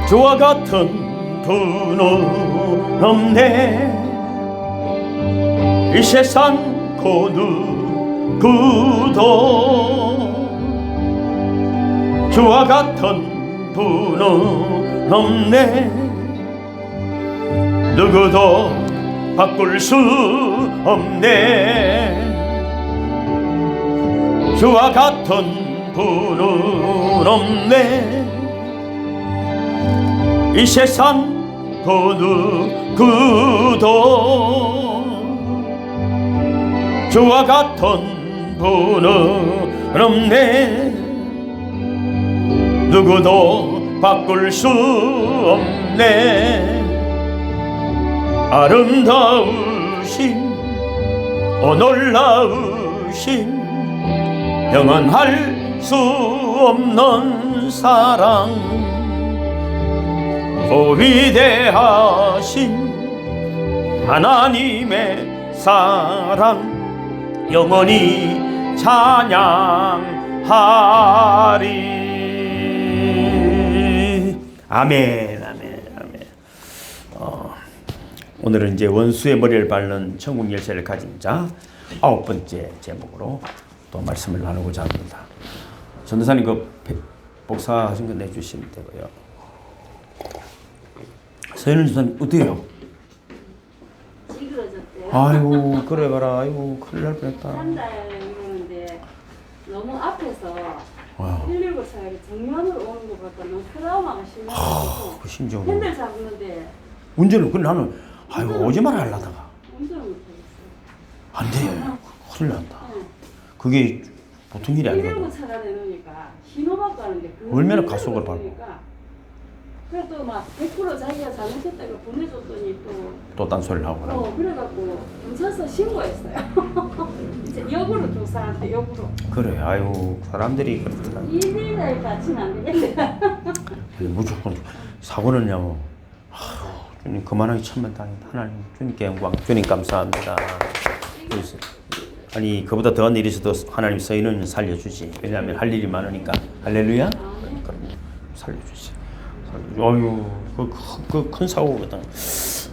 주와 같은 분은 없네. 이 세상 그 누구도 주와 같은 분은 없네. 누구도 바꿀 수 없네. 주와 같은 분은 없네. 이 세상 그 누구도 주와 같은 분은 없네. 누구도 바꿀 수 없네. 아름다우신 놀라우신 영원할 수 없는 사랑, 위대하신 하나님의 사랑 영원히 찬양하리. 아멘, 아멘, 아멘. 오늘은 이제 원수의 머리를 밟는 천국 열쇠를 가진 자 9번째 제목으로 또 말씀을 나누고자 합니다. 전도사님 그 복사하신 거 내주시면 되고요. 서현은 전도사님 어때요? 찌그러졌대요. 아이고 그래 봐라. 아이고 큰일 날 뻔했다. 한 달 이러는데 너무 앞에서 와우. 119 사역이 정면으로 오는 것 같다. 너무 트라우마가 심해가지고 그 심정. 핸들 잡는데 운전을 그래 나는 아이고 오지 마라 하려다가 운전을 못하겠어요. 안 돼. 큰일 난다. 네. 그게 보통 일이 119 아니거든. 차가 되니까 신호받고 하는데 얼마나 가속을 밟고. 그래도 막 100% 자기가 잘못했다고 보내줬더니 또 딴소리를 하고 그러고. 그래갖고 경찰서 신고했어요. 이제 역으로 조사한테 역으로. 그래 아유 사람들이 그렇더라. 1일 같이는 안 되겠네. 무조건 사고는요. 아유 주님 그만하기 천만 다행이다. 하나님 주님께 영광. 주님 감사합니다. 아니 그보다 더한 일이 있어도 하나님 서인은 살려주지. 왜냐하면 할 일이 많으니까. 할렐루야. 그럼 살려주지. 아유 그 큰 사고거든.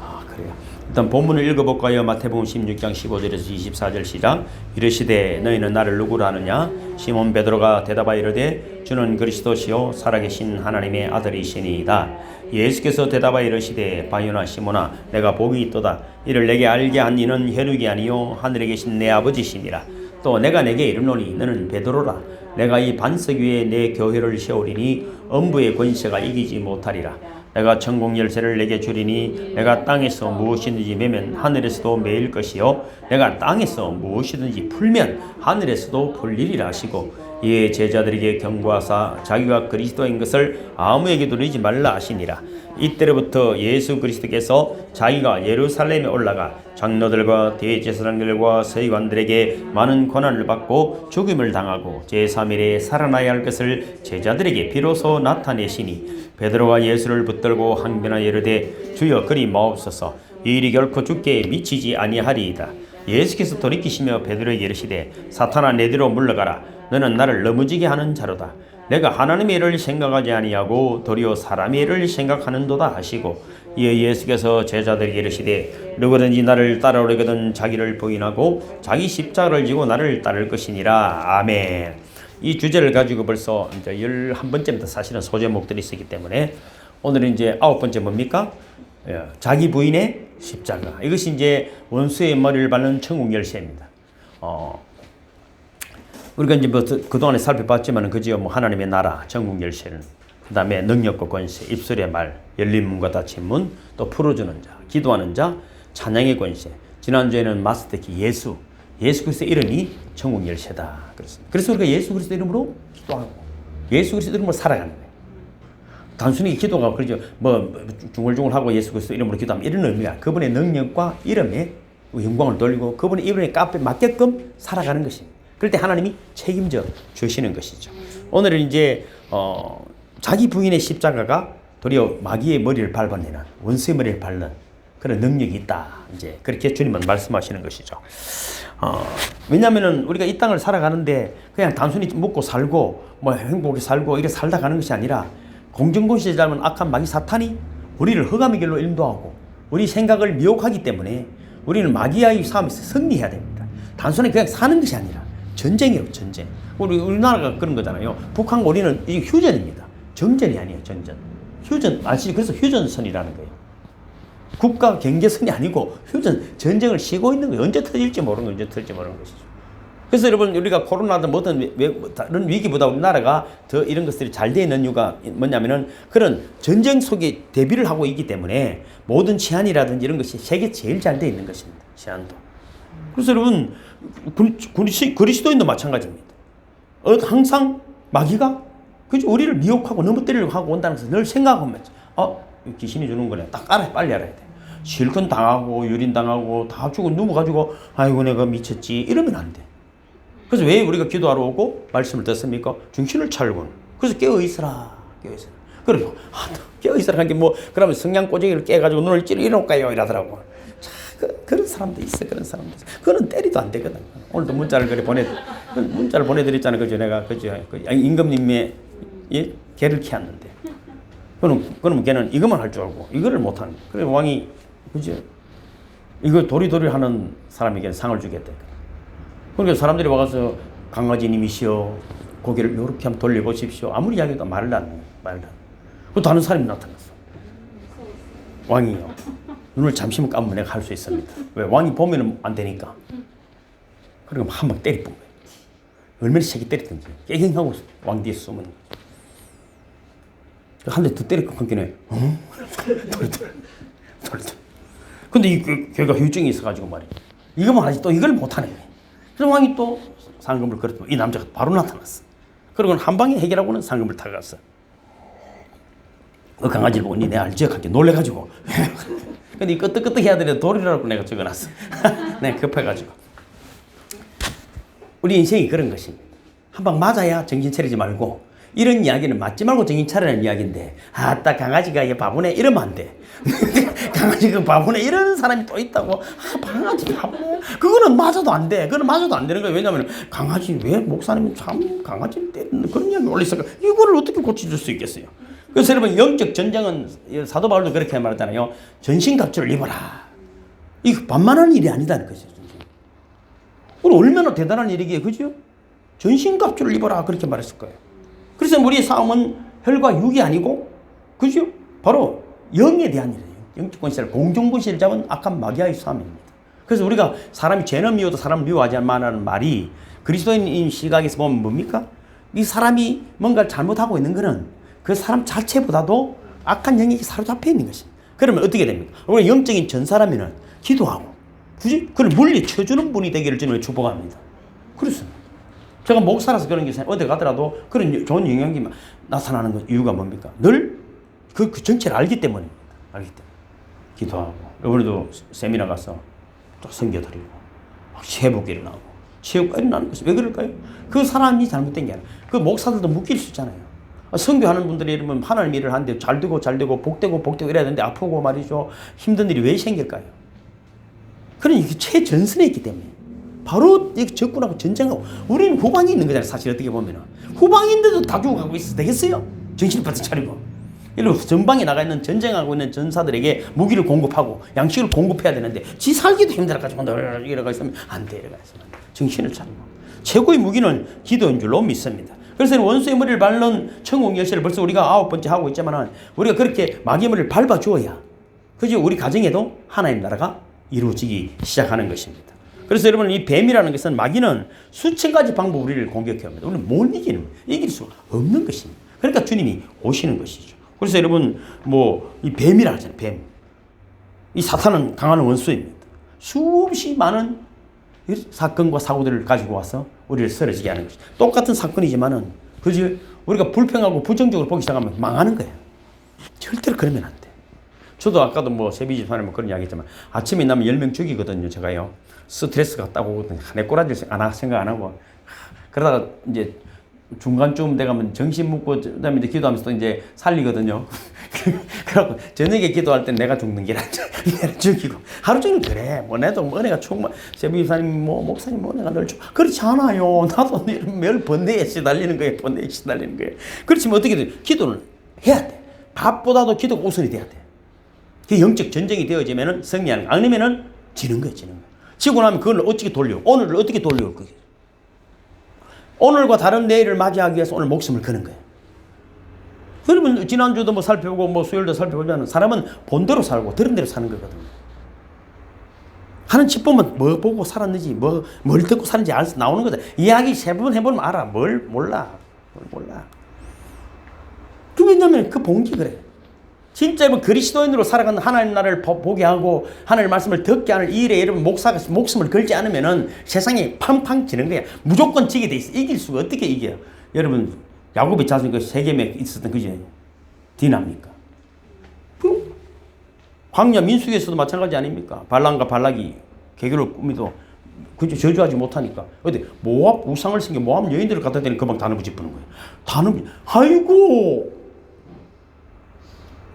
아 그래요. 일단 본문을 읽어볼까요? 마태복음 16장 15절에서 24절 시작. 이르시되 너희는 나를 누구라 하느냐? 시몬 베드로가 대답하여 이르되 주는 그리스도시요 살아계신 하나님의 아들이시니이다. 예수께서 대답하여 이르시되 바요나 시몬아 내가 복이 있도다. 이를 내게 알게 한 이는 혈육이 아니요 하늘에 계신 내 아버지시니라. 또 내가 내게 이르노니 너는 베드로라. 내가 이 반석 위에 내 교회를 세우리니 엄부의 권세가 이기지 못하리라. 내가 천국 열쇠를 내게 주리니 내가 땅에서 무엇이든지 매면 하늘에서도 매일 것이요 내가 땅에서 무엇이든지 풀면 하늘에서도 풀리리라 하시고 이에 제자들에게 경고하사 자기가 그리스도인 것을 아무에게도 이르지 말라 하시니라. 이때로부터 예수 그리스도께서 자기가 예루살렘에 올라가 장로들과 대제사장들과 서기관들에게 많은 고난을 받고 죽임을 당하고 제3일에 살아나야 할 것을 제자들에게 비로소 나타내시니 베드로가 예수를 붙들고 항변하여 이르되 주여 그리 마옵소서. 이 일이 결코 죽게 미치지 아니하리이다. 예수께서 돌이키시며 베드로에게 이르시되 사탄아 내 뒤로 물러가라. 너는 나를 넘어지게 하는 자로다. 내가 하나님의 일을 생각하지 아니하고 도리어 사람의 일을 생각하는도다 하시고 이에 예수께서 제자들에게 이르시되 누구든지 나를 따라오려거든 자기를 부인하고 자기 십자가를 지고 나를 따를 것이니라. 아멘. 이 주제를 가지고 벌써 이제 11번째부터 사실은 소제목들이 있었기 때문에 오늘은 이제 9번째 뭡니까? 자기 부인의 십자가. 이것이 이제 원수의 머리를 밟는 천국 열쇠입니다. 우리가 이제 뭐 그동안에 살펴봤지만은 그지요. 뭐 하나님의 나라, 천국 열쇠는 그 다음에 능력과 권세, 입술의 말, 열린 문과 닫힌 문, 또 풀어주는 자, 기도하는 자, 찬양의 권세. 지난주에는 마스터키 예수 그리스도의 이름이 천국 열쇠다. 그래서 우리가 예수 그리스도 이름으로 기도하고 예수 그리스도 이름으로 살아가는 거예요. 단순히 기도가 그러죠. 뭐 중얼중얼하고 예수 그리스도 이름으로 기도하면 이런 의미야. 그분의 능력과 이름에 영광을 돌리고 그분의 이름에 값에 맞게끔 살아가는 것입니다. 그럴 때 하나님이 책임져 주시는 것이죠. 오늘은 이제 자기 부인의 십자가가 도리어 마귀의 머리를 밟아내는 원수의 머리를 밟는 그런 능력이 있다. 이제 그렇게 주님은 말씀하시는 것이죠. 왜냐하면은 우리가 이 땅을 살아가는데 그냥 단순히 먹고 살고 뭐 행복하게 살고 이렇게 살다 가는 것이 아니라 공정고시에 닮은 악한 마귀 사탄이 우리를 흑암의 길로 인도하고 우리 생각을 미혹하기 때문에 우리는 마귀와의 싸움에서 승리해야 됩니다. 단순히 그냥 사는 것이 아니라 전쟁이에요, 전쟁. 우리나라가 그런 거잖아요. 북한과 우리는 이게 휴전입니다. 정전이 아니에요, 전전. 휴전, 아시죠? 그래서 휴전선이라는 거예요. 국가 경계선이 아니고 휴전, 전쟁을 쉬고 있는 거예요. 언제 터질지 모르는 거예요, 언제 터질지 모르는 것이죠. 그래서 여러분, 우리가 코로나든 뭐든 다른 위기보다 우리나라가 더 이런 것들이 잘 되어 있는 이유가 뭐냐면은 그런 전쟁 속에 대비를 하고 있기 때문에 모든 치안이라든지 이런 것이 세계 제일 잘 되어 있는 것입니다. 치안도. 그래서 여러분, 그리스도인도 마찬가지입니다. 항상 마귀가 그죠? 우리를 미혹하고 넘어뜨리려고 하고 온다는 것을 늘 생각하면 귀신이 주는 거네. 딱 빨리 알아야 돼. 실컷 당하고 유린당하고 다 죽고 누워가지고 아이고 내가 미쳤지 이러면 안 돼. 그래서 왜 우리가 기도하러 오고 말씀을 듣습니까? 정신을 차리고. 그래서 깨어있으라. 깨어있으라. 그래요. 깨어있으라 한 게 뭐 그러면 성냥 꼬쟁이를 깨가지고 눈을 찌르려까요 이러더라고. 자, 그런 사람도 있어. 그런 사람도 있어. 그거는 때리도 안 되거든. 오늘도 문자를 문자를 보내드렸잖아요. 그죠? 내가 그죠? 임금님의 개를 키웠는데. 그럼 걔는 이것만 할 줄 알고 이거를 못하는. 그래 왕이 그죠? 이거 도리도리 하는 사람에게는 상을 주겠다. 그러니까 사람들이 와서 강아지님이시여 고개를 이렇게 한번 돌려보십시오. 아무리 이야기해도 말을 안 해요. 그 다른 사람이 나타났어. 왕이요. 눈을 잠시만 감으면 내가 할 수 있습니다. 왜? 왕이 보면 안 되니까. 그리고 한 방 때려본 거예요. 얼마나 세게 때렸던지. 깨갱하고 왕 뒤에 숨은. 한 대 더 때리고 끊기네. 돌. 근데 걔가 후유증이 있어가지고 말이야. 이거만 하지 또 이걸 못하네. 그래서 왕이 또 상금을 걸었더니 이 남자가 바로 나타났어. 그리고 한 방에 해결하고는 상금을 타갔어. 그 강아지를 보고 내 알지? 하게 놀래가지고. 근데 이 끄떡끄떡 해야 되는데 돌이라고 내가 적어놨어. 내가 급해가지고. 우리 인생이 그런 것입니다. 한 방 맞아야 정신 차리지 말고 이런 이야기는 맞지 말고 정신 차리라는 이야기인데 아따 강아지가 얘 바보네 이러면 안 돼. 강아지가 바보네 이러는 사람이 또 있다고. 강아지 바보네. 그거는 맞아도 안 돼. 그거는 맞아도 안 되는 거예요. 왜냐하면 강아지 왜 목사님이 참 강아지를 때리는 그런 이야기 올렸을까. 이거를 어떻게 고쳐줄 수 있겠어요. 그래서 여러분 영적 전쟁은 사도 바울도 그렇게 말하잖아요. 전신갑주를 입어라. 이거 만만한 일이 아니다는 거죠. 우리 얼마나 대단한 일이기에 그죠? 전신갑주를 입어라 그렇게 말했을 거예요. 그래서 우리의 싸움은 혈과 육이 아니고 그죠? 바로 영에 대한 일이에요. 영적 권세를 공정권세를 잡은 악한 마귀와의 싸움입니다. 그래서 우리가 사람이 죄는 미워도 사람을 미워하지 말라는 말이 그리스도인 시각에서 보면 뭡니까? 이 사람이 뭔가를 잘못하고 있는 것은 그 사람 자체보다도 악한 영역이 사로잡혀 있는 것입니다. 그러면 어떻게 됩니까? 우리가 영적인 전사라면 기도하고 굳이 그걸 물리쳐주는 분이 되기를 저는 축복합니다. 그렇습니다. 제가 목사라서 그런 게 어디 가더라도 그런 좋은 영향이 나타나는 이유가 뭡니까? 늘 그 정체를 알기 때문입니다. 알기 때문에. 기도하고, 이번에도 세미나 가서 또 섬겨드리고, 회복이 일어나고, 체육가 일어나는 것이 왜 그럴까요? 그 사람이 잘못된 게 아니라, 그 목사들도 묶일 수 있잖아요. 선교하는 분들이 이러면 하나님 일을 하는데 잘 되고 복되고 이래야 되는데 아프고 말이죠. 힘든 일이 왜 생길까요? 그런 이게 최전선에 있기 때문에. 바로 적군하고 전쟁하고 우리는 후방에 있는 거잖아요. 사실 어떻게 보면 후방인데도 다 죽어가고 있어 되겠어요? 정신을 바짝 차리고 이리로 전방에 나가 있는 전쟁하고 있는 전사들에게 무기를 공급하고 양식을 공급해야 되는데 지 살기도 힘들어가지고 이러가 있으면 안 돼. 이러가 있으면 정신을 차리고 최고의 무기는 기도인 줄로 믿습니다. 그래서 원수의 머리를 밟는 천국 열쇠를 벌써 우리가 9번째 하고 있지만 우리가 그렇게 마귀의 머리를 밟아주어야 그죠? 우리 가정에도 하나님 나라가 이루어지기 시작하는 것입니다. 그래서 여러분 이 뱀이라는 것은 마귀는 수천 가지 방법으로 우리를 공격해 옵니다. 우리는 못 이길 수가 없는 것입니다. 그러니까 주님이 오시는 것이죠. 그래서 여러분 이 뱀이라 하잖아요. 뱀. 이 사탄은 강한 원수입니다. 수없이 많은 사건과 사고들을 가지고 와서 우리를 쓰러지게 하는 것이죠. 똑같은 사건이지만은 그죠? 우리가 불평하고 부정적으로 보기 시작하면 망하는 거예요. 절대로 그러면 안 돼. 저도 아까도 세비집사님 그런 이야기 했지만 아침에 나면 10명 죽이거든요. 제가요. 스트레스가 따고 내 꼬라지를 생각 안 하고 그러다가 이제 중간쯤 돼가면 정신 묻고 그다음에 이제 기도하면서 또 이제 살리거든요. 그래갖고 저녁에 기도할 때 내가 죽는 게 낫죠. 내가 죽이고 하루 종일 그래. 내도 은혜가 충만. 세비집사님 목사님 은혜가 늘 그렇지 않아요. 나도 매일 번뇌에 시달리는 거예요. 번뇌에 시달리는 거예요. 그렇지만 어떻게 돼? 기도는 해야 돼. 밥보다도 기도가 우선이 돼야 돼. 그 영적 전쟁이 되어지면은 승리하는 거. 아니면은 지는 거야, 지는 거야. 지고 나면 그걸 어떻게 돌려? 오늘을 어떻게 돌려올 거야? 오늘과 다른 내일을 맞이하기 위해서 오늘 목숨을 거는 거예요. 그러면 지난주도 뭐 살펴보고 뭐 수요일도 살펴보면 사람은 본대로 살고 들은 대로 사는 거거든요. 하는 집 보면 뭐 보고 살았는지 뭘 듣고 사는지 알아서 나오는 거다. 이야기 세 번 해보면 알아. 뭘 몰라. 그 왜냐면 그 본기 그래. 진짜 뭐 그리스도인으로 살아가는 하나님 나라를 보게 하고 하나님 말씀을 듣게 하는 이 일에 여러분 목숨을 걸지 않으면은 세상이 팡팡 지는 거야. 무조건 지게 돼 있어. 이길 수가 어떻게 이겨요? 여러분 야곱이 자손 그 세겜에 있었던 그지 디나입니까? 그 광야 민수기에서도 마찬가지 아닙니까? 발람과 발락이 개교를 꾸미도 그저 저주하지 못하니까 어디 모압 우상을 생겨 모압 여인들을 갖다 대는 금방 단어부 짚는 거예요. 단어부 아이고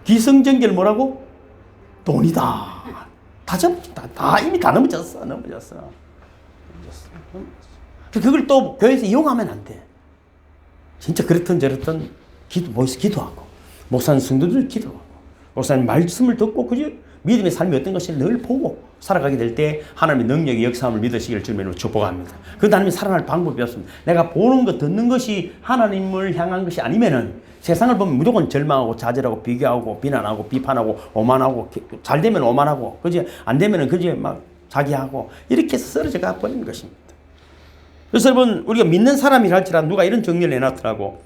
기성전결 뭐라고? 돈이다. 다 이미 다 넘어졌어. 그걸 또 교회에서 이용하면 안 돼. 진짜 그렇든 저렇든 모여서 기도하고 목사님 성도들 기도하고 목사님 말씀을 듣고 그저 믿음의 삶이 어떤 것인지 늘 보고 살아가게 될 때 하나님의 능력의 역사함을 믿으시기를 주님으로 축복합니다. 그 다음에 살아날 방법이 없습니다. 내가 보는 것 듣는 것이 하나님을 향한 것이 아니면은 세상을 보면 무조건 절망하고 좌절하고 비교하고 비난하고 비판하고 오만하고 잘 되면 오만하고 그지 안 되면은 그지 막 자기하고 이렇게 해서 쓰러져 가 버리는 것입니다. 그래서 여러분 우리가 믿는 사람이라 할지라도 누가 이런 정리를 해놨더라고.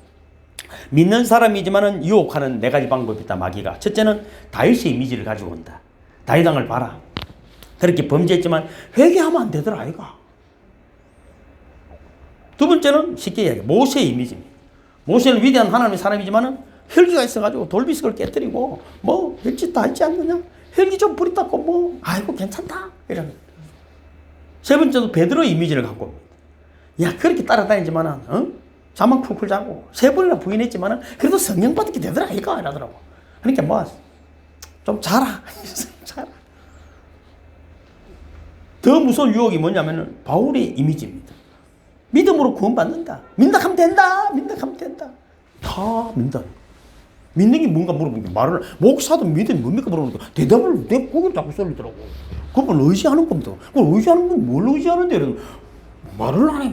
믿는 사람이지만은 유혹하는 네 가지 방법이 있다. 마귀가 첫째는 다윗의 이미지를 가지고 온다. 다윗 왕을 봐라. 그렇게 범죄했지만 회개하면 안 되더라 아이가. 두 번째는 쉽게 이야기해 모세의 이미지입니다. 모세는 위대한 하나님의 사람이지만은 혈기가 있어가지고 돌비석을 깨뜨리고 뭐 별짓 다 있지 않느냐? 혈기 좀 뿌리 닦고 뭐 아이고 괜찮다 이런. 세 번째도 베드로의 이미지를 갖고 옵니다. 야 그렇게 따라다니지만은 잠만 쿨쿨 자고 세 번이나 부인했지만은 그래도 성령 받게 되더라 이거 이러더라고. 그러니까 뭐 좀 자라. 자라. 더 무서운 유혹이 뭐냐면은 바울의 이미지입니다. 믿음으로 구원받는다. 민다하면 된다. 다 민다. 믿는 게 뭔가 물어보니까 말을 목사도 믿음이 뭡니까 물어보니까 대답을 내 고개를 자꾸 쏠리더라고. 그걸 의지하는 겁니다. 그걸 의지하는 건 뭘 의지하는데 이러면 말을 안 해.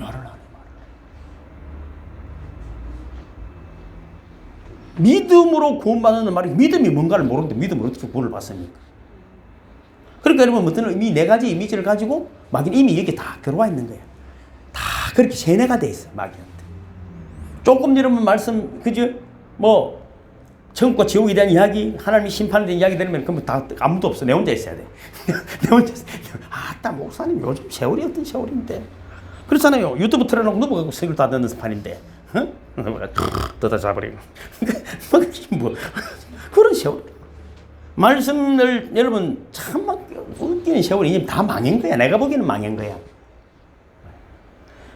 믿음으로 구원받는 말이 믿음이 뭔가를 모르는데 믿음을 어떻게 구원을 받습니까? 그러니까 여러분 어떤 이 네 가지 이미지를 가지고 마귀는 이미 여기 다 들어와 있는 거야. 다 그렇게 세뇌가 돼 있어 마귀한테. 조금 여러분 말씀 그죠? 뭐 천국과 지옥에 대한 이야기, 하나님의 심판에 대한 이야기 들으면 그러면 다 아무도 없어. 내 혼자 있어야 돼. 내 혼자 있어. 아따 목사님 요즘 세월이 어떤 세월인데 그렇잖아요. 유튜브 틀어놓고 넘어가고 설교 다 듣는 판인데 뜯어 잡으리고 뭐 그런 세월. 말씀을 여러분 참 막 웃기는 세월이 이제 다 망한 거야. 내가 보기에는 망한 거야.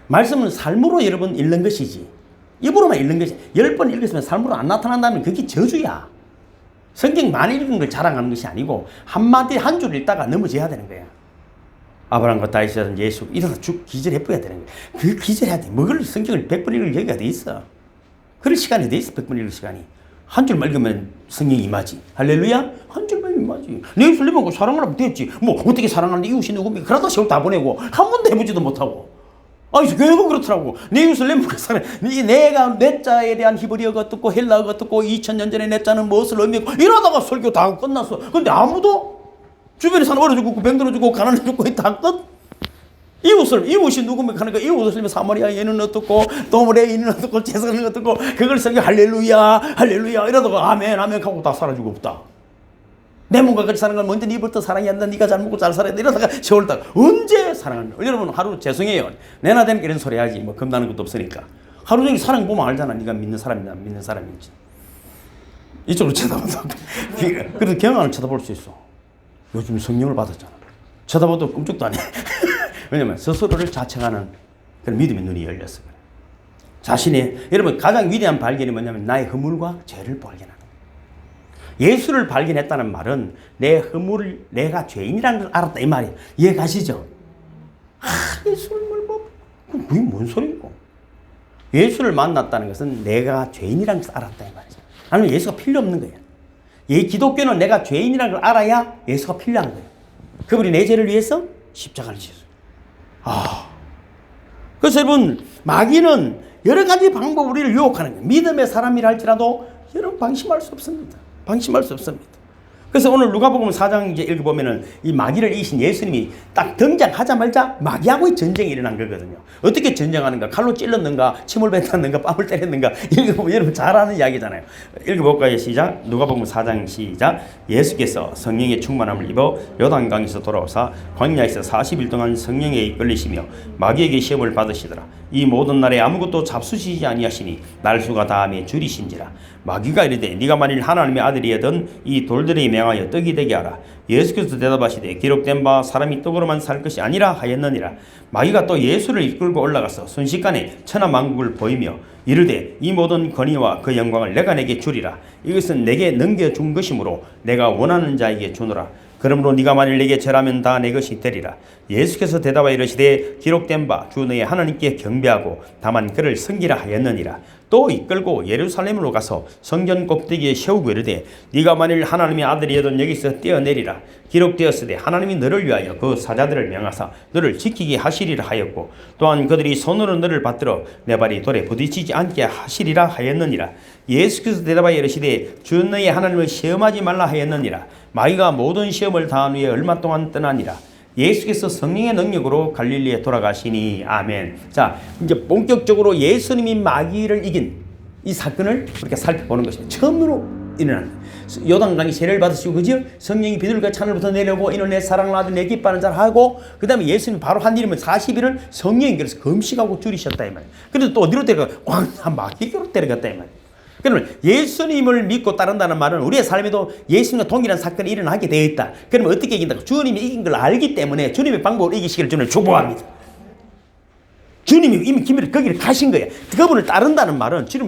말씀은 삶으로 여러분 읽는 것이지 입으로만 읽는 것이 10번 읽었으면 삶으로 안 나타난다면 그게 저주야. 성경 많이 읽은 걸 자랑하는 것이 아니고 한마디 한 줄 읽다가 넘어져야 되는 거야. 아브라함과 다윗이라든지 예수 이러다 기절해버려야 되는 거야. 그 기절해야 돼. 뭐를 성경을 100번 읽을 여기가 돼 있어. 그럴 시간이 돼 있어. 100번 읽을 시간이. 한 줄만 읽으면 성령이 임하지. 할렐루야. 한 줄만 임하지. 내 예수를 믿고 사랑하면 됐지. 뭐 어떻게 사랑하는데 이웃이 누굽니까? 그러다 세월 다 보내고 한 번도 해보지도 못하고. 아니 교회가 그렇더라고. 내 예수를 믿고 사랑. 내가 내 자에 대한 히브리어가 듣고 헬라어가 듣고 2000년 전에 내 자는 무엇을 의미하고 이러다가 설교 다 하고 끝났어. 근데 아무도 주변에 사는 어려 죽고 병들어 죽고 가난해 죽고 다 끝. 이웃이 누구면 하니까 이웃을 쓰면 사마리아 얘는 어떻고 도모레 얘는 어떻고 제사는 어떻고 그걸 설교 할렐루야 이러다가 아멘 하고 다 사라지고 없다. 내 몸과 같이 사는 건 먼저 네부터 사랑이 안 돼. 네가 잘 먹고 잘 살아야 돼. 이러다가 세월 다 언제 사랑하는 거야? 여러분 하루 죄송해요. 내나 되는 이런 소리 하지. 뭐 겁나는 것도 없으니까. 하루 종일 사랑 보면 알잖아. 네가 믿는 사람이냐 안 믿는 사람인지. 이쪽으로 쳐다본다. 그래도 경험을 쳐다볼 수 있어. 요즘 성령을 받았잖아. 쳐다봐도 꿈쩍도 안 해. 왜냐면 스스로를 자책하는 그런 믿음의 눈이 열렸어. 자신의 여러분 가장 위대한 발견이 뭐냐면 나의 허물과 죄를 발견하는 거예요. 예수를 발견했다는 말은 내 허물을 내가 죄인이라는 걸 알았다 이 말이에요. 이해 가시죠? 예수를 뭐 그게 뭔 소리고? 예수를 만났다는 것은 내가 죄인이라는 것을 알았다 이 말이죠. 아니면 예수가 필요 없는 거예요. 기독교는 내가 죄인이라는 걸 알아야 예수가 필요한 거예요. 그분이 내 죄를 위해서 십자가를 지셨어요. 그래서 여러분, 마귀는 여러 가지 방법으로 우리를 유혹하는 거예요. 믿음의 사람이라 할지라도 여러분 방심할 수 없습니다. 방심할 수 없습니다. 그래서 오늘 누가복음 4장 이제 읽어보면은 이 마귀를 이기신 예수님이 딱 등장하자마자 마귀하고의 전쟁이 일어난 거거든요. 어떻게 전쟁하는가? 칼로 찔렀는가? 침을 뱉었는가? 뺨을 때렸는가? 읽어보면 여러분 잘 아는 이야기잖아요. 읽어볼까요? 시작. 누가복음 4장 시작. 예수께서 성령의 충만함을 입어 요단강에서 돌아오사 광야에서 40일 동안 성령에 이끌리시며 마귀에게 시험을 받으시더라. 이 모든 날에 아무것도 잡수시지 아니하시니 날수가 다함에 줄이신지라. 마귀가 이르되 네가 만일 하나님의 아들이여든 이 돌들에 명하여 떡이 되게 하라. 예수께서 대답하시되 기록된 바 사람이 떡으로만 살 것이 아니라 하였느니라. 마귀가 또 예수를 이끌고 올라가서 순식간에 천하만국을 보이며 이르되 이 모든 권위와 그 영광을 내가 내게 주리라. 이것은 내게 넘겨준 것이므로 내가 원하는 자에게 주노라. 그러므로 네가 만일 내게 절하면 다 내 것이 되리라. 예수께서 대답하여 이르시되 기록된 바 주 너의 하나님께 경배하고 다만 그를 섬기라 하였느니라. 또 이끌고 예루살렘으로 가서 성전 꼭대기에 세우고 이르되 네가 만일 하나님의 아들이여든 여기서 뛰어내리라. 기록되었으되 하나님이 너를 위하여 그 사자들을 명하사 너를 지키게 하시리라 하였고 또한 그들이 손으로 너를 받들어 내 발이 돌에 부딪히지 않게 하시리라 하였느니라. 예수께서 대답하여 이르시되 주 너의 하나님을 시험하지 말라 하였느니라. 마귀가 모든 시험을 다한 후에 얼마 동안 떠나니라. 예수께서 성령의 능력으로 갈릴리에 돌아가시니. 아멘. 자, 이제 본격적으로 예수님이 마귀를 이긴 이 사건을 우리가 살펴보는 것입니다. 처음으로 일어난 요단강이 세례를 받으시고, 그죠? 성령이 비둘기가 하늘부터 내려오고 이는 내 사랑하는 아들 내 기뻐하는 자라 하고, 그 다음에 예수님이 바로 한 일이면 40일을 성령이 그래서 금식하고 줄이셨다 이 말이에요. 그런데 또 어디로 데려가? 광야 마귀교로 데려갔다 이 말이에요. 그러면 예수님을 믿고 따른다는 말은 우리의 삶에도 예수님과 동일한 사건이 일어나게 되어 있다. 그러면 어떻게 이긴다? 주님이 이긴 걸 알기 때문에 주님의 방법으로 이기시기를 주님을 축복합니다. 주님이 이미 기밀 거기를 가신 거예요. 그분을 따른다는 말은 주님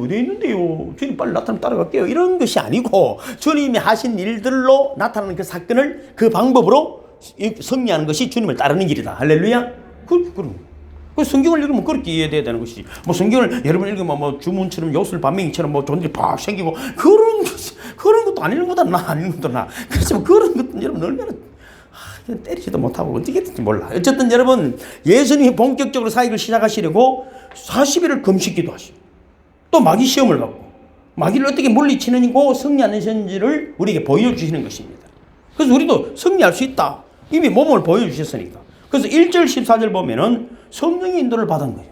어디에 있는데요? 주님 빨리 나타나면 따라갈게요. 이런 것이 아니고 주님이 하신 일들로 나타나는 그 사건을 그 방법으로 승리하는 것이 주님을 따르는 길이다. 할렐루야. 그럼 성경을 읽으면 그렇게 이해돼야 되는 것이지. 뭐 성경을 여러분 읽으면 뭐 주문처럼 요술 반명이처럼 뭐 존들이 팍 생기고 그런 것도 안 읽는 것보다 나 안 읽는 것보다 나. 그래서 뭐 그런 것도 여러분 얼마나 때리지도 못하고 어떻게 될지 몰라. 어쨌든 여러분 예수님이 본격적으로 사역을 시작하시려고 40일을 금식기도 하시고 또 마귀 시험을 받고 마귀를 어떻게 물리치는고 승리하는지를 우리에게 보여주시는 것입니다. 그래서 우리도 승리할 수 있다. 이미 몸을 보여주셨으니까. 그래서 1절 14절 보면은 성령의 인도를 받은 거예요.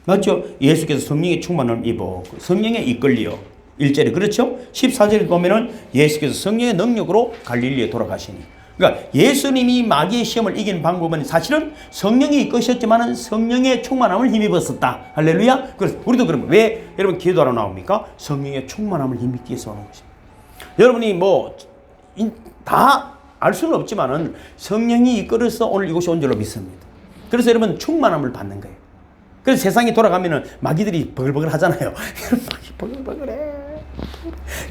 맞죠? 예수께서 성령의 충만함을 입어 성령에 이끌리어 1절에 그렇죠? 14절에 보면은 예수께서 성령의 능력으로 갈릴리에 돌아가시니. 그러니까 예수님이 마귀의 시험을 이기는 방법은 사실은 성령이 이끄셨지만은 성령의 충만함을 힘입었었다. 할렐루야. 그래서 우리도 그러면 왜 여러분 기도하러 나옵니까? 성령의 충만함을 힘입기 위해서 오는 것입니다. 여러분이 뭐 다 알 수는 없지만은 성령이 이끌어서 오늘 이곳에 온 줄로 믿습니다. 그래서 여러분 충만함을 받는 거예요. 그래서 세상이 돌아가면은 마귀들이 버글버글 하잖아요. 마귀 버글버글해.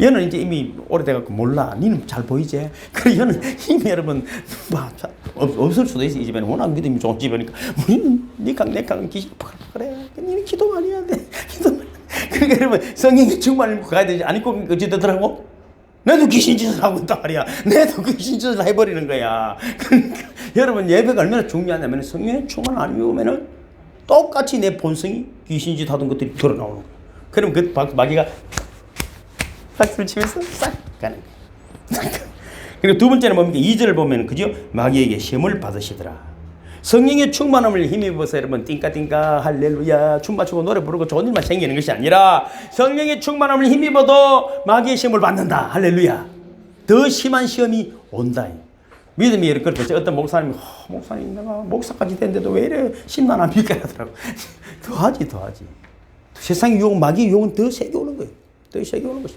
얘는 이제 이미 오래돼갖고 몰라. 니는 잘 보이지? 그래 얘는 이미 여러분 없을 수도 있어. 이 집에는 워낙 믿음이 좋은 집이니까 우리는 니강 귀신 버글버글해. 니는 기도 많이 해야 돼. 그러니까 여러분 성령이 충만을 가야 되지 않고 어찌되더라고? 내도 귀신 짓을 하고 있단 말이야. 내도 귀신 짓을 해버리는 거야. 그러니까 여러분 예배가 얼마나 중요하냐면 성령의 충만 안 입으면은 똑같이 내 본성이 귀신 짓 하던 것들이 드러나오는 거야. 그럼 그 마귀가 박수를 치면서 싹 가는 거야. 그리고 두 번째는 뭡니까? 2절을 보면 그죠? 마귀에게 시험을 받으시더라. 성령의 충만함을 힘입어서 여러분 띵까띵까 할렐루야 춤 맞추고 노래 부르고 좋은 일만 생기는 것이 아니라 성령의 충만함을 힘입어도 마귀의 시험을 받는다. 할렐루야. 더 심한 시험이 온다. 믿음이 이렇게 그렇죠. 어떤 목사님이 목사님 내가 목사까지 됐는데도 왜 이래 심란합니까 하더라고. 더하지. 세상의 유혹 마귀의 유혹은 더 세게 오는 거예요. 더 세게 오는 것이.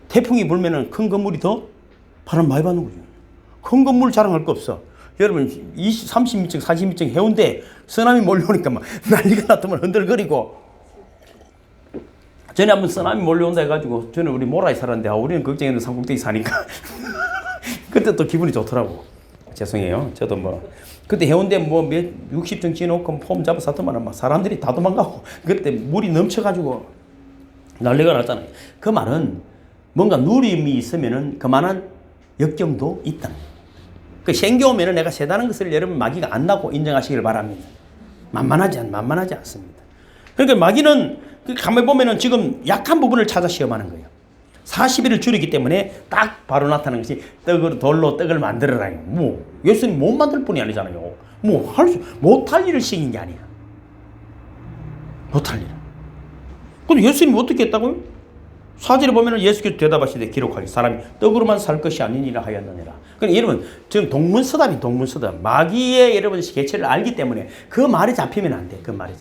태풍이 불면은 큰 건물이 더 바람 많이 받는 거죠. 큰 건물 자랑할 거 없어. 여러분 30미층 40미층 해운대 쓰나미 몰려오니까 막 난리가 났더만 흔들거리고. 전에 한번 쓰나미 몰려온다 해가지고 저는 우리 모라에 살았는데 우리는 걱정했는데 산꼭대기 사니까 그때 또 기분이 좋더라고. 죄송해요. 저도 뭐 그때 해운대 뭐 60층 지놓고 폼 잡아 샀더만 막 사람들이 다 도망가고 그때 물이 넘쳐가지고 난리가 났잖아요. 그 말은 뭔가 누림이 있으면은 그만한 역경도 있다는 거예요. 그 생겨 오면은 내가 세다는 것을 여러분 마귀가 안다고 인정하시길 바랍니다. 만만하지 않습니다. 그러니까 마귀는 가만히 보면은 지금 약한 부분을 찾아 시험하는 거예요. 40일을 줄이기 때문에 딱 바로 나타나는 것이 돌로 떡을 만들어라. 뭐 예수님 못 만들 뿐이 아니잖아요. 뭐 못할 일을 시킨 게 아니야. 못할 일. 근데 예수님이 어떻게 했다고요? 4절에 보면 예수께서 대답하시되 기록하기 사람이 떡으로만 살 것이 아니니라 하였느니라. 그러니까 여러분 지금 동문서답이 동문서답. 마귀의 여러분 개체를 알기 때문에 그 말이 잡히면 안 돼. 그 말이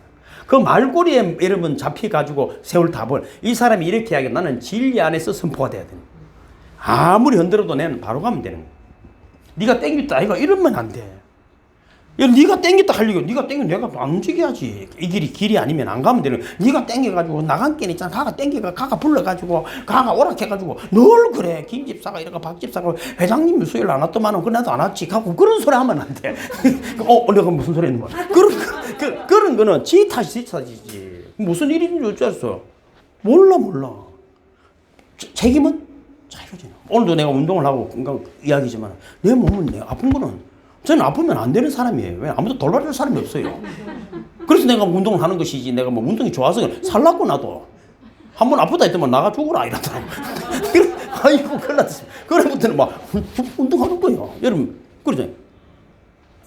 그 말꼬리에 여러분 잡혀가지고 세울 답을 이 사람이 이렇게 하게 나는 진리 안에서 선포가 돼야 돼. 아무리 흔들어도 나는 바로 가면 되는 거야. 네가 땡겼다 이거 이러면 안 돼. 네가 땡겼다 하려고 네가 땡겨 내가 안 움직여야지. 이 길이 아니면 안 가면 되는 거야. 네가 땡겨가지고 나간 게 있잖아. 가가 땡겨가 가가 불러가지고 가가 오락해가지고 늘 그래. 김 집사가 이러고 박 집사가 회장님 수요일 안 왔더만은 그래도 안 왔지. 가고 그런 소리 하면 안 돼. 내가 무슨 소리 했는 거야. 그런 거는 지 탓이지. 무슨 일인지 어쩌겠어. 몰라. 책임은 자유로워지는. 오늘도 내가 운동을 하고 건강 이야기지만 내 몸은 내가 아픈 거는 저는 아프면 안 되는 사람이에요. 왜? 아무도 돌봐줄 사람이 없어요. 그래서 내가 운동을 하는 것이지 내가 뭐 운동이 좋아서 살라고 나도 한 번 아프다 했더만 나가 죽어라 이러더라고. 아이고 큰일 났어. 그래부터는 막 운동하는 거예요. 여러분 그러죠.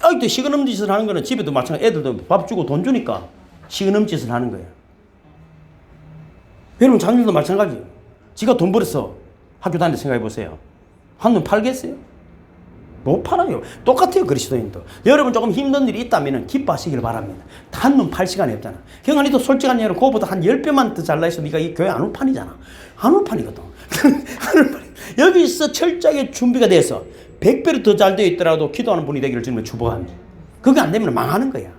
아이때 시그넘 짓을 하는 거는 집에도 마찬가지. 애들도 밥 주고 돈 주니까 시그넘 짓을 하는 거예요. 여러분 자녀들도 마찬가지예요. 지가 돈 벌어서 학교 다니는 생각해 보세요. 한눈 팔겠어요? 못 팔아요. 똑같아요. 그리스도인도. 여러분 조금 힘든 일이 있다면 기뻐하시길 바랍니다. 한눈 팔 시간이 없잖아. 경환이도 솔직한 얘기로 그거보다 한 10배만 더 잘나 있어 네가 이 교회 안 올 판이잖아. 안 올 판이거든. 여기서 철저하게 준비가 돼서 100배로 더 잘 되어 있더라도 기도하는 분이 되기를 주님을 축복합니다. 그게 안 되면 망하는 거야.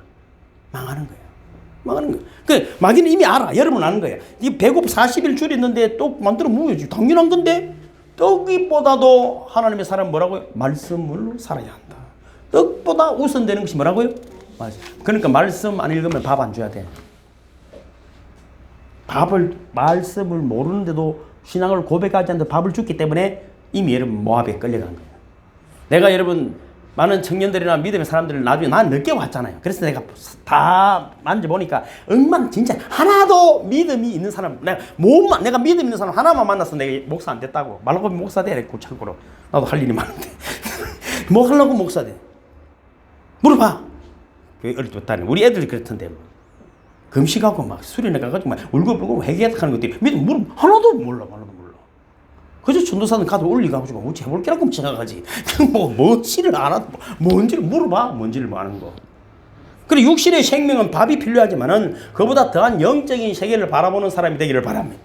그 마귀는 이미 알아. 여러분 아는 거야. 이 배고프 40일 줄였는데 떡 만들어 먹어야지. 당연한 건데. 떡보다도 하나님의 사람 뭐라고요? 말씀으로 살아야 한다. 떡보다 우선되는 것이 뭐라고요? 말씀. 그러니까 말씀 안 읽으면 밥 안 줘야 돼. 말씀을 모르는데도 신앙을 고백하지 않는데 밥을 줬기 때문에 이미 여러분 모압에 끌려간 거예요. 내가 여러분 많은 청년들이나 믿음의 사람들을 나중에 난 늦게 왔잖아요. 그래서 내가 다 만져보니까 진짜 하나도 믿음이 있는 사람, 내가 믿음 있는 사람 하나만 만나서 내가 목사 안 됐다고. 말하고 목사 돼. 그랬고 참고로 나도 할 일이 많은데 뭐 하려고 목사 돼? 물어봐. 어릴 때부터 우리 애들이 그랬던데 금식하고 막 수련회 가가지고 막 울고불고 회개하는 것들이 믿음 하나도 몰라. 그저 전도사는 가도 올리가지고 어찌 해볼게라고 생각하지. 뭔지를 알아도 뭔지를 물어봐. 뭔지를 아는 거. 그리고 육신의 생명은 밥이 필요하지만은 그보다 더한 영적인 세계를 바라보는 사람이 되기를 바랍니다.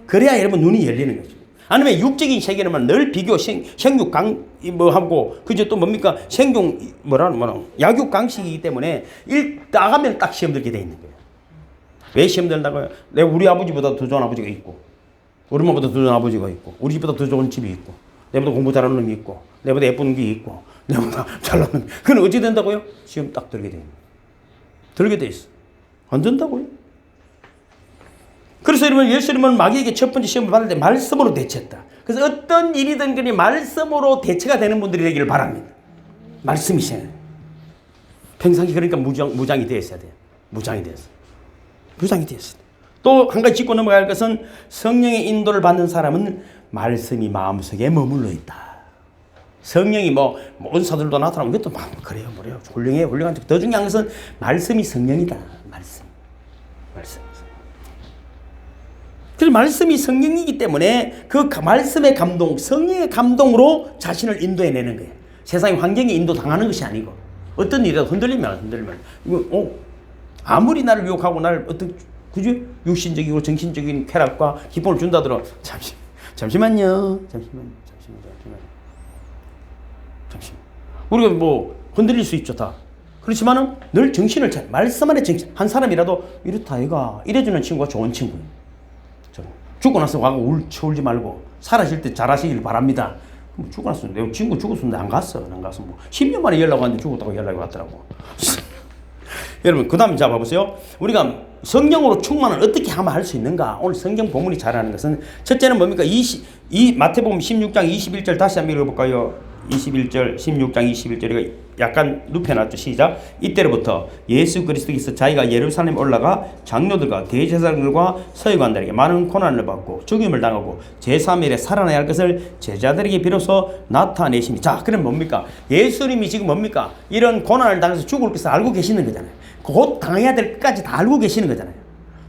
그래야 여러분 눈이 열리는 거죠. 아니면 육적인 세계는 늘 비교 생육 하고 그저 또 뭡니까 생종 약육 강식이기 때문에 나가면 딱 시험 들게 돼 있는 거예요. 왜 시험 들다고요? 내가 우리 아버지보다 더 좋은 아버지가 있고. 우리 엄마보다 더 좋은 아버지가 있고 우리 집보다 더 좋은 집이 있고 내보다 공부 잘하는 놈이 있고 내보다 예쁜 게 있고 내보다 잘나는 놈이 그건 어찌 된다고요? 시험 딱 들게 돼 있어. 안 된다고요? 그래서 여러분 예수님은 마귀에게 첫 번째 시험을 받을 때 말씀으로 대처했다. 그래서 어떤 일이든 간에 말씀으로 대처가 되는 분들이 되기를 바랍니다. 말씀이시네. 평상시 그러니까 무장이 되어 있어야 돼요. 무장이 되어 있어요. 또 한 가지 짚고 넘어갈 것은 성령의 인도를 받는 사람은 말씀이 마음속에 머물러 있다. 성령이 은사들도 나타나면 그것도 그래요. 훌륭한 더 중요한 것은 말씀이 성령이다. 말씀. 그래서 말씀이 성령이기 때문에 그 말씀의 감동, 성령의 감동으로 자신을 인도해내는 거예요. 세상의 환경에 인도 당하는 것이 아니고 어떤 일이라도 흔들리면 이거 아무리 나를 유혹하고 나를 그죠? 육신적이고 정신적인 쾌락과 기쁨을 준다더러 잠시만요. 우리가 흔들릴 수 있죠 다. 그렇지만은 늘 정신을 차려. 말씀 안에 정신. 한 사람이라도 이렇다 이가 이래주는 친구가 좋은 친구예요. 죽고 나서 와고 울지 말고 살아실 때 잘하시길 바랍니다. 죽고 나서 내 친구 죽었는데 안 갔어. 10년 만에 연락 왔는데 죽었다고 연락이 왔더라고. 여러분 그 다음에 잡아보세요. 우리가 성령으로 충만을 어떻게 하면 할 수 있는가? 오늘 성경 본문이 잘하는 것은 첫째는 뭡니까? 마태복음 16장 21절 다시 한번 읽어볼까요? 21절 16장 21절이가 약간 눕혀놨죠. 시작. 이때로부터 예수 그리스도께서 자기가 예루살렘에 올라가 장로들과 대제사장들과 서기관들에게 많은 고난을 받고 죽임을 당하고 제3일에 살아나야 할 것을 제자들에게 비로소 나타내시니. 자, 그럼 뭡니까? 예수님이 지금 뭡니까? 이런 고난을 당해서 죽을 것을 알고 계시는 거잖아요. 곧 당해야 될 것까지 다 알고 계시는 거잖아요.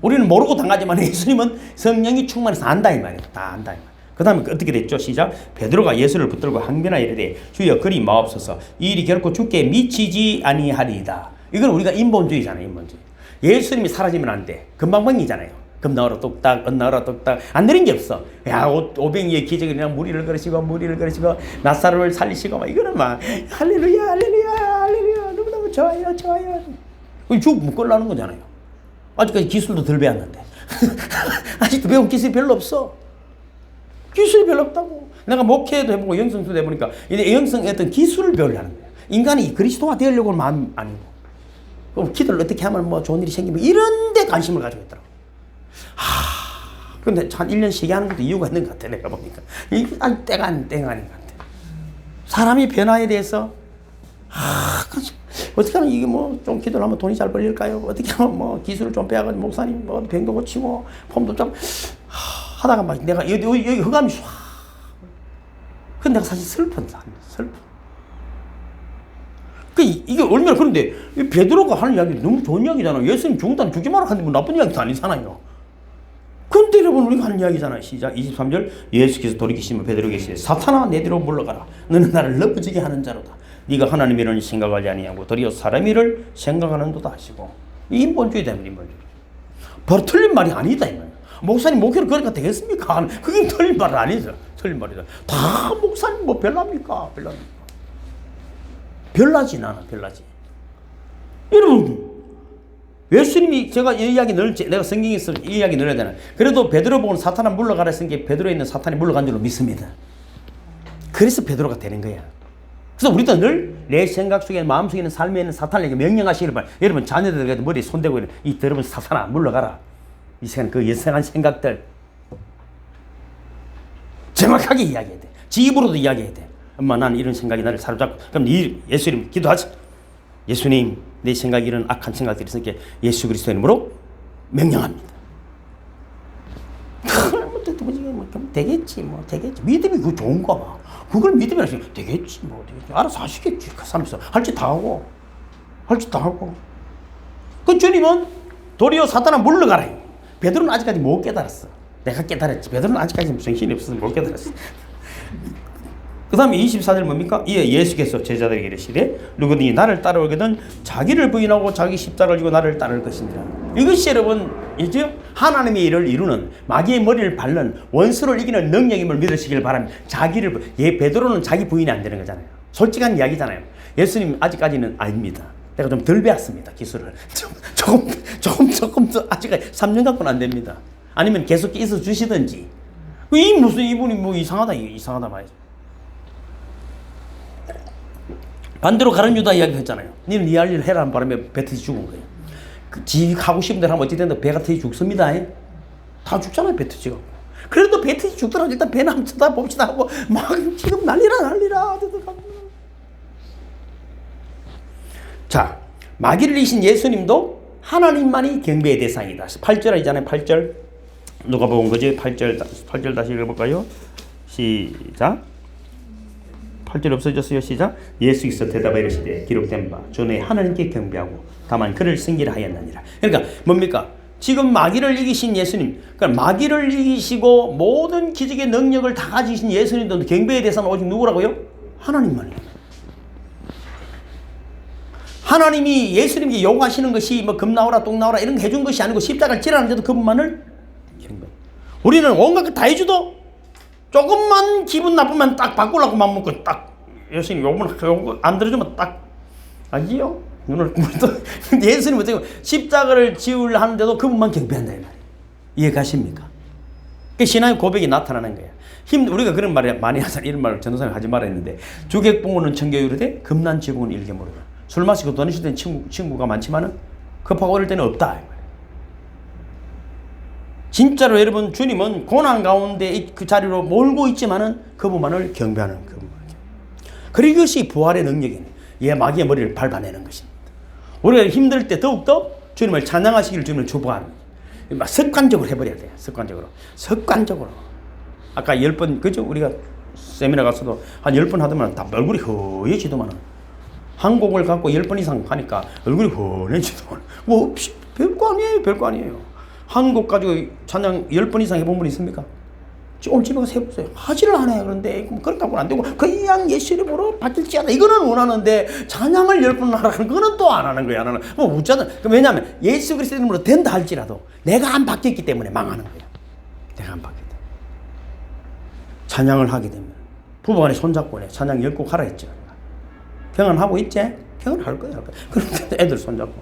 우리는 모르고 당하지만 예수님은 성령이 충만해서 안다 이 말이에요. 다 안다 이 말이에요. 그 다음에 어떻게 됐죠? 시작. 베드로가 예수를 붙들고 항변하여 이르되 주여 그리 마옵소서 이 일이 결코 주께 미치지 아니하리이다. 이건 우리가 인본주의잖아요. 인본주의. 예수님이 사라지면 안 돼. 금방방이잖아요. 금 나오라 뚝딱 은 나오라 뚝딱 안 되는 게 없어. 야 오병이의 기적이 그냥 무리를 걸으시고 나사로를 살리시고 막 이거는 막 할렐루야 할렐루야 할렐루야 너무너무 좋아요 좋아요. 쭉 묶으려는 거잖아요. 아직까지 기술도 덜 배웠는데 아직도 배운 기술이 별로 없어. 기술이 별로 없다고. 내가 목회도 해보고 영성도 해보니까 이제 영성의 어떤 기술을 배우려는 거야. 인간이 그리스도가 되려고 하는 마음 아니고. 그럼 기도를 어떻게 하면 뭐 좋은 일이 생기면 이런 데 관심을 가지고 있더라고. 근데 한 1년씩 하는 것도 이유가 있는 것 같아. 내가 보니까. 이게 때가 아닌 것 같아. 사람이 변화에 대해서 어떻게 하면 이게 뭐 좀 기도를 하면 돈이 잘 벌릴까요? 어떻게 하면 뭐 기술을 좀 배워가지고 목사님 뭐 병도 고치고 폼도 좀 하다가 막 내가 여기 흑암이 쏴. 근데 내가 사실 슬퍼. 이게 얼마나 그런데 베드로가 하는 이야기 너무 좋은 이야기잖아. 예수님 죽는다면 죽지 마라 하는데 뭐 나쁜 이야기도 아니잖아요. 근데 여러분 우리가 하는 이야기잖아요. 시작. 23절 예수께서 돌이키시면 베드로에게 이르시되 사탄아 내 뒤로 물러가라. 너는 나를 넘어지게 하는 자로다. 네가 하나님 일을 생각하지 아니하고 도리어 사람 일을 생각하는도다 하시고. 인본주의 때문에 인본주의. 바로 틀린 말이 아니다 이 말이야. 목사님 목회를 그러니까 되겠습니까? 그게 틀린 말은 아니죠. 틀린 말이다. 다 목사님 뭐 별납니까? 별나지 나는 별나지. 여러분 예수님이 제가 이 이야기 내가 성경에서 이 이야기 넣어야 되나? 그래도 베드로 보고는 사탄아 물러가라 했은 게 베드로에 있는 사탄이 물러간 줄로 믿습니다. 그래서 베드로가 되는 거야. 그래서 우리도 늘 내 생각 속에 마음속에 있는 삶에 있는 사탄에게 명령하시기를 바랍니다. 여러분 자녀들에게도 머리에 손대고 이 여러분 사탄아 물러가라. 이 시간 그 예상한 생각들 정확하게 이야기해야 돼. 지 입으로도 이야기해야 돼. 엄마 나는 이런 생각이 나를 사로잡고. 그럼 예수님 기도하지. 예수님 내 생각이 이런 악한 생각들이 있으니까 예수 그리스도의 이름으로 명령합니다. 되겠지 뭐 되겠지. 믿음이 그 좋은가 봐. 그걸 믿음이라 해서 되겠지 뭐 되겠지. 알아서 하시겠지. 그 사람에서 할 짓 다 하고 그 주님은 도리어 사탄아 물러가라. 베드로는 아직까지 못 깨달았어. 내가 깨달았지. 베드로는 아직까지 정신이 없어서 못 깨달았어. 그 다음에 24절 뭡니까? 이에 예수께서 제자들에게 이르시되 누구든지 나를 따라오거든 자기를 부인하고 자기 십자가를 지고 나를 따를 것이니라. 이것이 여러분 이제 하나님의 일을 이루는 마귀의 머리를 밟는 원수를 이기는 능력임을 믿으시길 바랍니다. 베드로는 자기 부인이 안 되는 거잖아요. 솔직한 이야기잖아요. 예수님 아직까지는 아닙니다. 내가 좀 덜 배웠습니다. 기술을 조금 더 아직까지 3년 갖고는 안 됩니다. 아니면 계속 있어 주시든지. 이분이 뭐 이상하다 말이죠. 반대로 가룟 유다 이야기 했잖아요. 니는 네 할 일 해라 한 바람에 배 터지 죽은 거예요. 지 하고 싶은 대로 하면 어찌됐든 배가 터지 죽습니다. 다 죽잖아요. 배 터지고. 그래도 배 터지 죽더라도 일단 배나 한번 쳐다봅시다 하고 막 지금 난리라. 자, 마귀를 이신 예수님도 하나님만이 경배의 대상이다. 8절 있잖아요. 8절 누가 본 거지? 8절 다시 읽어볼까요? 시작. 8절 없어졌어요. 시작. 예수께서 대답하여 이르시되 기록된 바 전에 하나님께 경배하고 다만 그를 승리하였느니라. 그러니까 뭡니까? 지금 마귀를 이기신 예수님, 그러니까 마귀를 이기시고 모든 기적의 능력을 다 가지신 예수님도 경배의 대상은 오직 누구라고요? 하나님만이에요. 하나님이 예수님께 요구하시는 것이 뭐 금 나오라 똥 나오라 이런 거 해준 것이 아니고 십자가를 지라는데도 그분만을 경배. 우리는 온갖 것 다 해줘도 조금만 기분 나쁘면 딱 바꾸려고 맘 먹고 딱 예수님 요거 안 들어주면 딱 아니요. 눈을 또 예수님 어떻게 십자가를 지으려 하는데도 그분만 경배한다 이 말이에요. 이해가십니까? 그 신앙의 고백이 나타나는 거예요. 우리가 그런 말 많이 하잖아요. 이런 말을 전도사님 하지 말아 했는데 주객봉오는 청교유로되 금난지공은 일개모르다. 술 마시고 돈 있을 땐 친구가 많지만은 급하고 어릴 때는 없다. 진짜로 여러분 주님은 고난 가운데 그 자리로 몰고 있지만은 그분만을 경배하는 그분. 그리고 이것이 부활의 능력이네. 예, 마귀의 머리를 밟아내는 것입니다. 우리가 힘들 때 더욱더 주님을 찬양하시기를 주님을 축복하는 거예요. 막 습관적으로 해버려야 돼요. 습관적으로. 아까 10번, 그죠? 우리가 세미나 가서도 한 10번 하더만 다 얼굴이 허해지더만 한 곡을 갖고 10번 이상 하니까 얼굴이 허해지더만 뭐 없이 별거 아니에요. 한 곡 가지고 찬양 10번 이상 해본 분 있습니까? 오늘 집에 가서 해보세요. 하지를 않아요. 그런데 그렇게 하고는 안 되고 그냥 예수 이름으로 바뀔지 않아. 이거는 원하는데 찬양을 10번 하라는 거는 또 안 하는 거야. 안 하는. 뭐 웃자든. 왜냐하면 예수 그리스도 이름으로 된다 할지라도 내가 안 바뀌었기 때문에 망하는 거야. 내가 안 바뀌었다. 찬양을 하게 되면 부부간에 손잡고 내 찬양 10곡 하라 했죠. 평안하고 있지? 평안할 거야. 그런데 애들 손잡고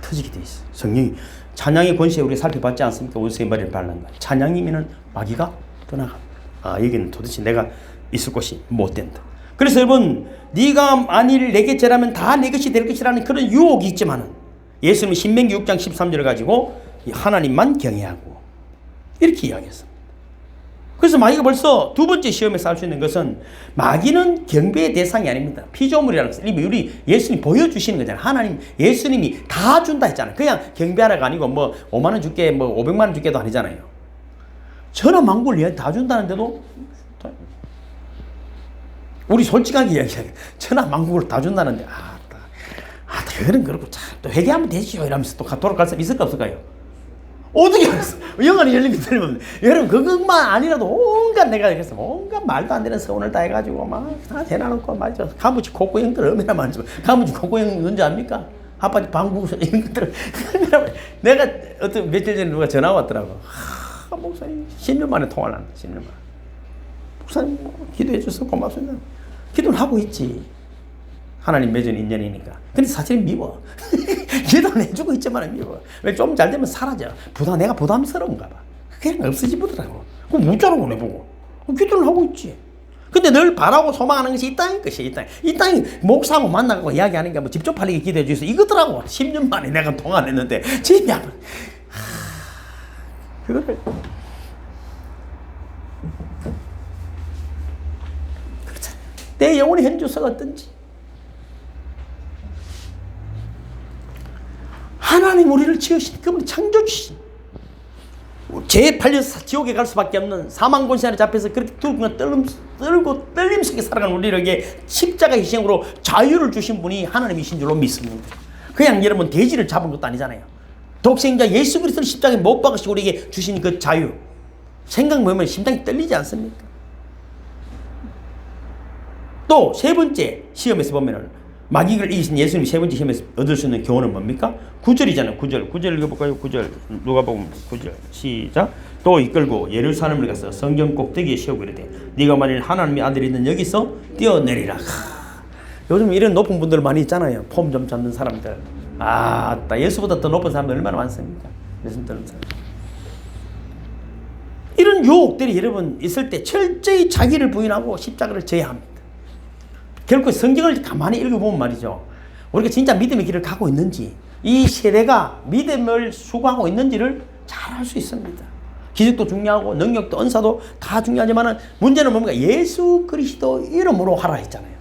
터지게 돼 있어. 성령이 찬양의 권세에 우리 살펴봤지 않습니까? 원수의 머리를 밟는 거야. 찬양이면은 마귀가 떠나갑니다. 아, 여기는 도대체 내가 있을 곳이 못 된다. 그래서 여러분, 네가 만일 내게 절하면 다 내 것이 될 것이라는 그런 유혹이 있지만은 예수님은 신명기 6장 13절을 가지고 하나님만 경외하고 이렇게 이야기했습니다. 그래서 마귀가 벌써 두 번째 시험에서 할 수 있는 것은 마귀는 경배의 대상이 아닙니다. 피조물이라는 것을 이미 우리 예수님이 보여주시는 거잖아요. 하나님, 예수님이 다 준다 했잖아요. 그냥 경배하라가 아니고 뭐 5만 원 줄게, 뭐 500만 원 줄게도 아니잖아요. 천하 만국을 얘 다 준다는데도 우리 솔직하게 이야기해요. 천하 만국을 다 준다는데 그건 그렇고 또 회개하면 되지요 이러면서 또 돌아갈 사람 있을까 없을까요? 어떻게 알았어? 영안이 열리게 되면 여러분 그것만 아니라도 온갖 말도 안 되는 서운을 다 해가지고 막 다 해놔놓고 맞죠. 가무치 콧구형들 얼마나 많지만 가무치 콧구형 언제 압니까? 아빠지 방구 이런 것들 내가 어떤 며칠 전에 누가 전화 왔더라고. 목사님 10년 만에 통화를 한다. 10년 만에. 목사님 기도해 주셔서 고맙습니다. 기도를 하고 있지. 하나님 맺은 인연이니까. 근데 사실 미워. 기도는 해주고 있지만 미워. 왜 좀 잘 되면 사라져. 내가 부담스러운가 봐. 그냥 없어지 보더라고. 그럼 웃자라고 내보고. 기도를 하고 있지. 근데 늘 바라고 소망하는 것이 이 땅인 것이 이 땅이 목사하고 만나고 이야기하는 게 뭐 집 좀 팔리게 기도해 주셔서 이거더라고. 10년 만에 내가 통화를 했는데 집이 한번 그거를 그렇잖아. 내 영혼의 현주소가 어떤지. 하나님 우리를 지으신 그분이 창조주신 죄에 팔려서 지옥에 갈 수밖에 없는 사망권세 안에 잡혀서 그렇게 떨고 떨림 속에 살아가는 우리에게 십자가 희생으로 자유를 주신 분이 하나님이신 줄로 믿습니다. 그냥 여러분 돼지를 잡은 것도 아니잖아요. 독생자 예수 그리스도를 십자가에 못 박으시고 우리에게 주신 그 자유 생각해보면 심장이 떨리지 않습니까? 또 세 번째 시험에서 보면은 마귀를 이기신 예수님이 세 번째 시험에서 얻을 수 있는 교훈은 뭡니까? 9절이잖아요. 9절 읽어볼까요? 9절 누가 보면 9절 시작. 또 이끌고 예루살렘을 가서 성전 꼭대기에 세우고 이르되 네가 만일 하나님의 아들이 있는 여기서 뛰어내리라. 요즘 이런 높은 분들 많이 있잖아요. 폼 좀 잡는 사람들. 예수보다 더 높은 사람들 얼마나 많습니까? 예수 믿는 사람. 이런 유혹들이 여러분 있을 때 철저히 자기를 부인하고 십자가를 져야 합니다. 결국 성경을 가만히 읽어보면 말이죠. 우리가 진짜 믿음의 길을 가고 있는지 이 세대가 믿음을 수고하고 있는지를 잘 알 수 있습니다. 기적도 중요하고 능력도 은사도 다 중요하지만 문제는 뭡니까? 예수 그리스도 이름으로 하라 했잖아요.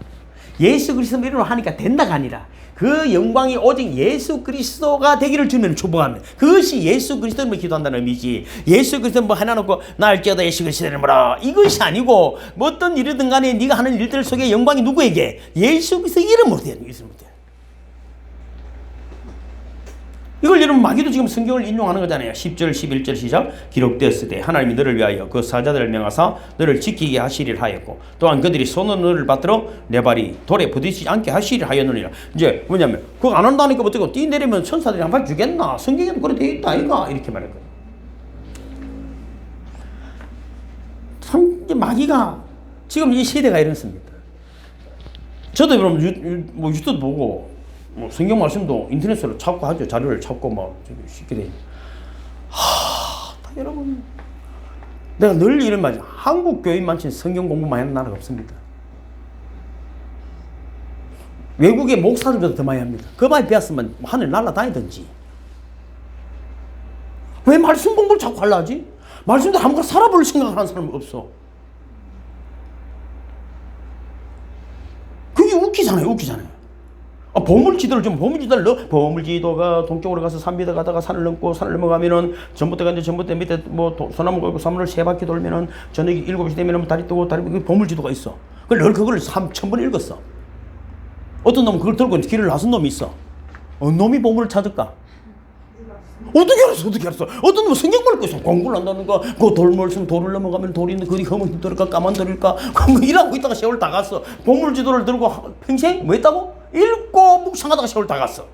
예수 그리스도 이름으로 하니까 된다가 아니라 그 영광이 오직 예수 그리스도가 되기를 주님을 축복합니다. 그것이 예수 그리스도 이름으로 기도한다는 의미지. 예수 그리스도 뭐 해놔놓고 나을지어다 예수 그리스도 이름으로 이것이 아니고 뭐 어떤 일이든 간에 네가 하는 일들 속에 영광이 누구에게? 예수 그리스도 이름으로 돼야 돼요. 이걸 여러분 마귀도 지금 성경을 인용하는 거잖아요. 10절 11절 시작. 기록되었을 때 하나님이 너를 위하여 그 사자들을 명하사 너를 지키게 하시리라 하였고 또한 그들이 손으로 너를 받들어 내 발이 돌에 부딪히지 않게 하시리라 하였느니라. 이제 뭐냐면 그거 안 한다니까 어떻게 뛰내리면 천사들이 한 발 주겠나? 성경에는 그래 되어 있다 아이가 이렇게 말할 거예요. 참 마귀가 지금 이 시대가 이렇습니다. 저도 여러분 유튜브 보고 뭐 성경 말씀도 인터넷으로 찾고 하죠. 자료를 찾고 뭐 쉽게 돼. 여러분 내가 늘 이런 말이죠. 한국 교인만치 성경 공부만 하는 나라가 없습니다. 외국의 목사들보다 더 많이 합니다. 그 많이 배웠으면 하늘 날아다니든지. 왜 말씀 공부를 자꾸 하려 하지? 말씀도 아무거나 살아볼 생각을 하는 사람은 없어. 그게 웃기잖아요. 보물지도를 좀 보물지도를 넣어. 보물지도가 동쪽으로 가서 3m 가다가 산을 넘고 산을 넘어가면은 전봇대 밑에 뭐 소나무 걸고 사물을 3바퀴 돌면은 저녁에 7시 되면은 다리 뜨고 보물지도가 있어. 그걸 3,000번 읽었어. 어떤 놈은 그걸 들고 길을 나선 놈이 있어. 어느 놈이 보물을 찾을까? 어떻게 알았어? 어떤 놈은 성경을 읽고 있어. 공부를 한다는 거. 그 돌물 있으면 돌을 넘어가면 돌이 있는데 그리 험은 들을까 까만 들을까. 뭐 일하고 있다가 세월 다 갔어. 보물지도를 들고 평생 뭐 했다고? 읽고 묵상하다가 세월 다 갔어.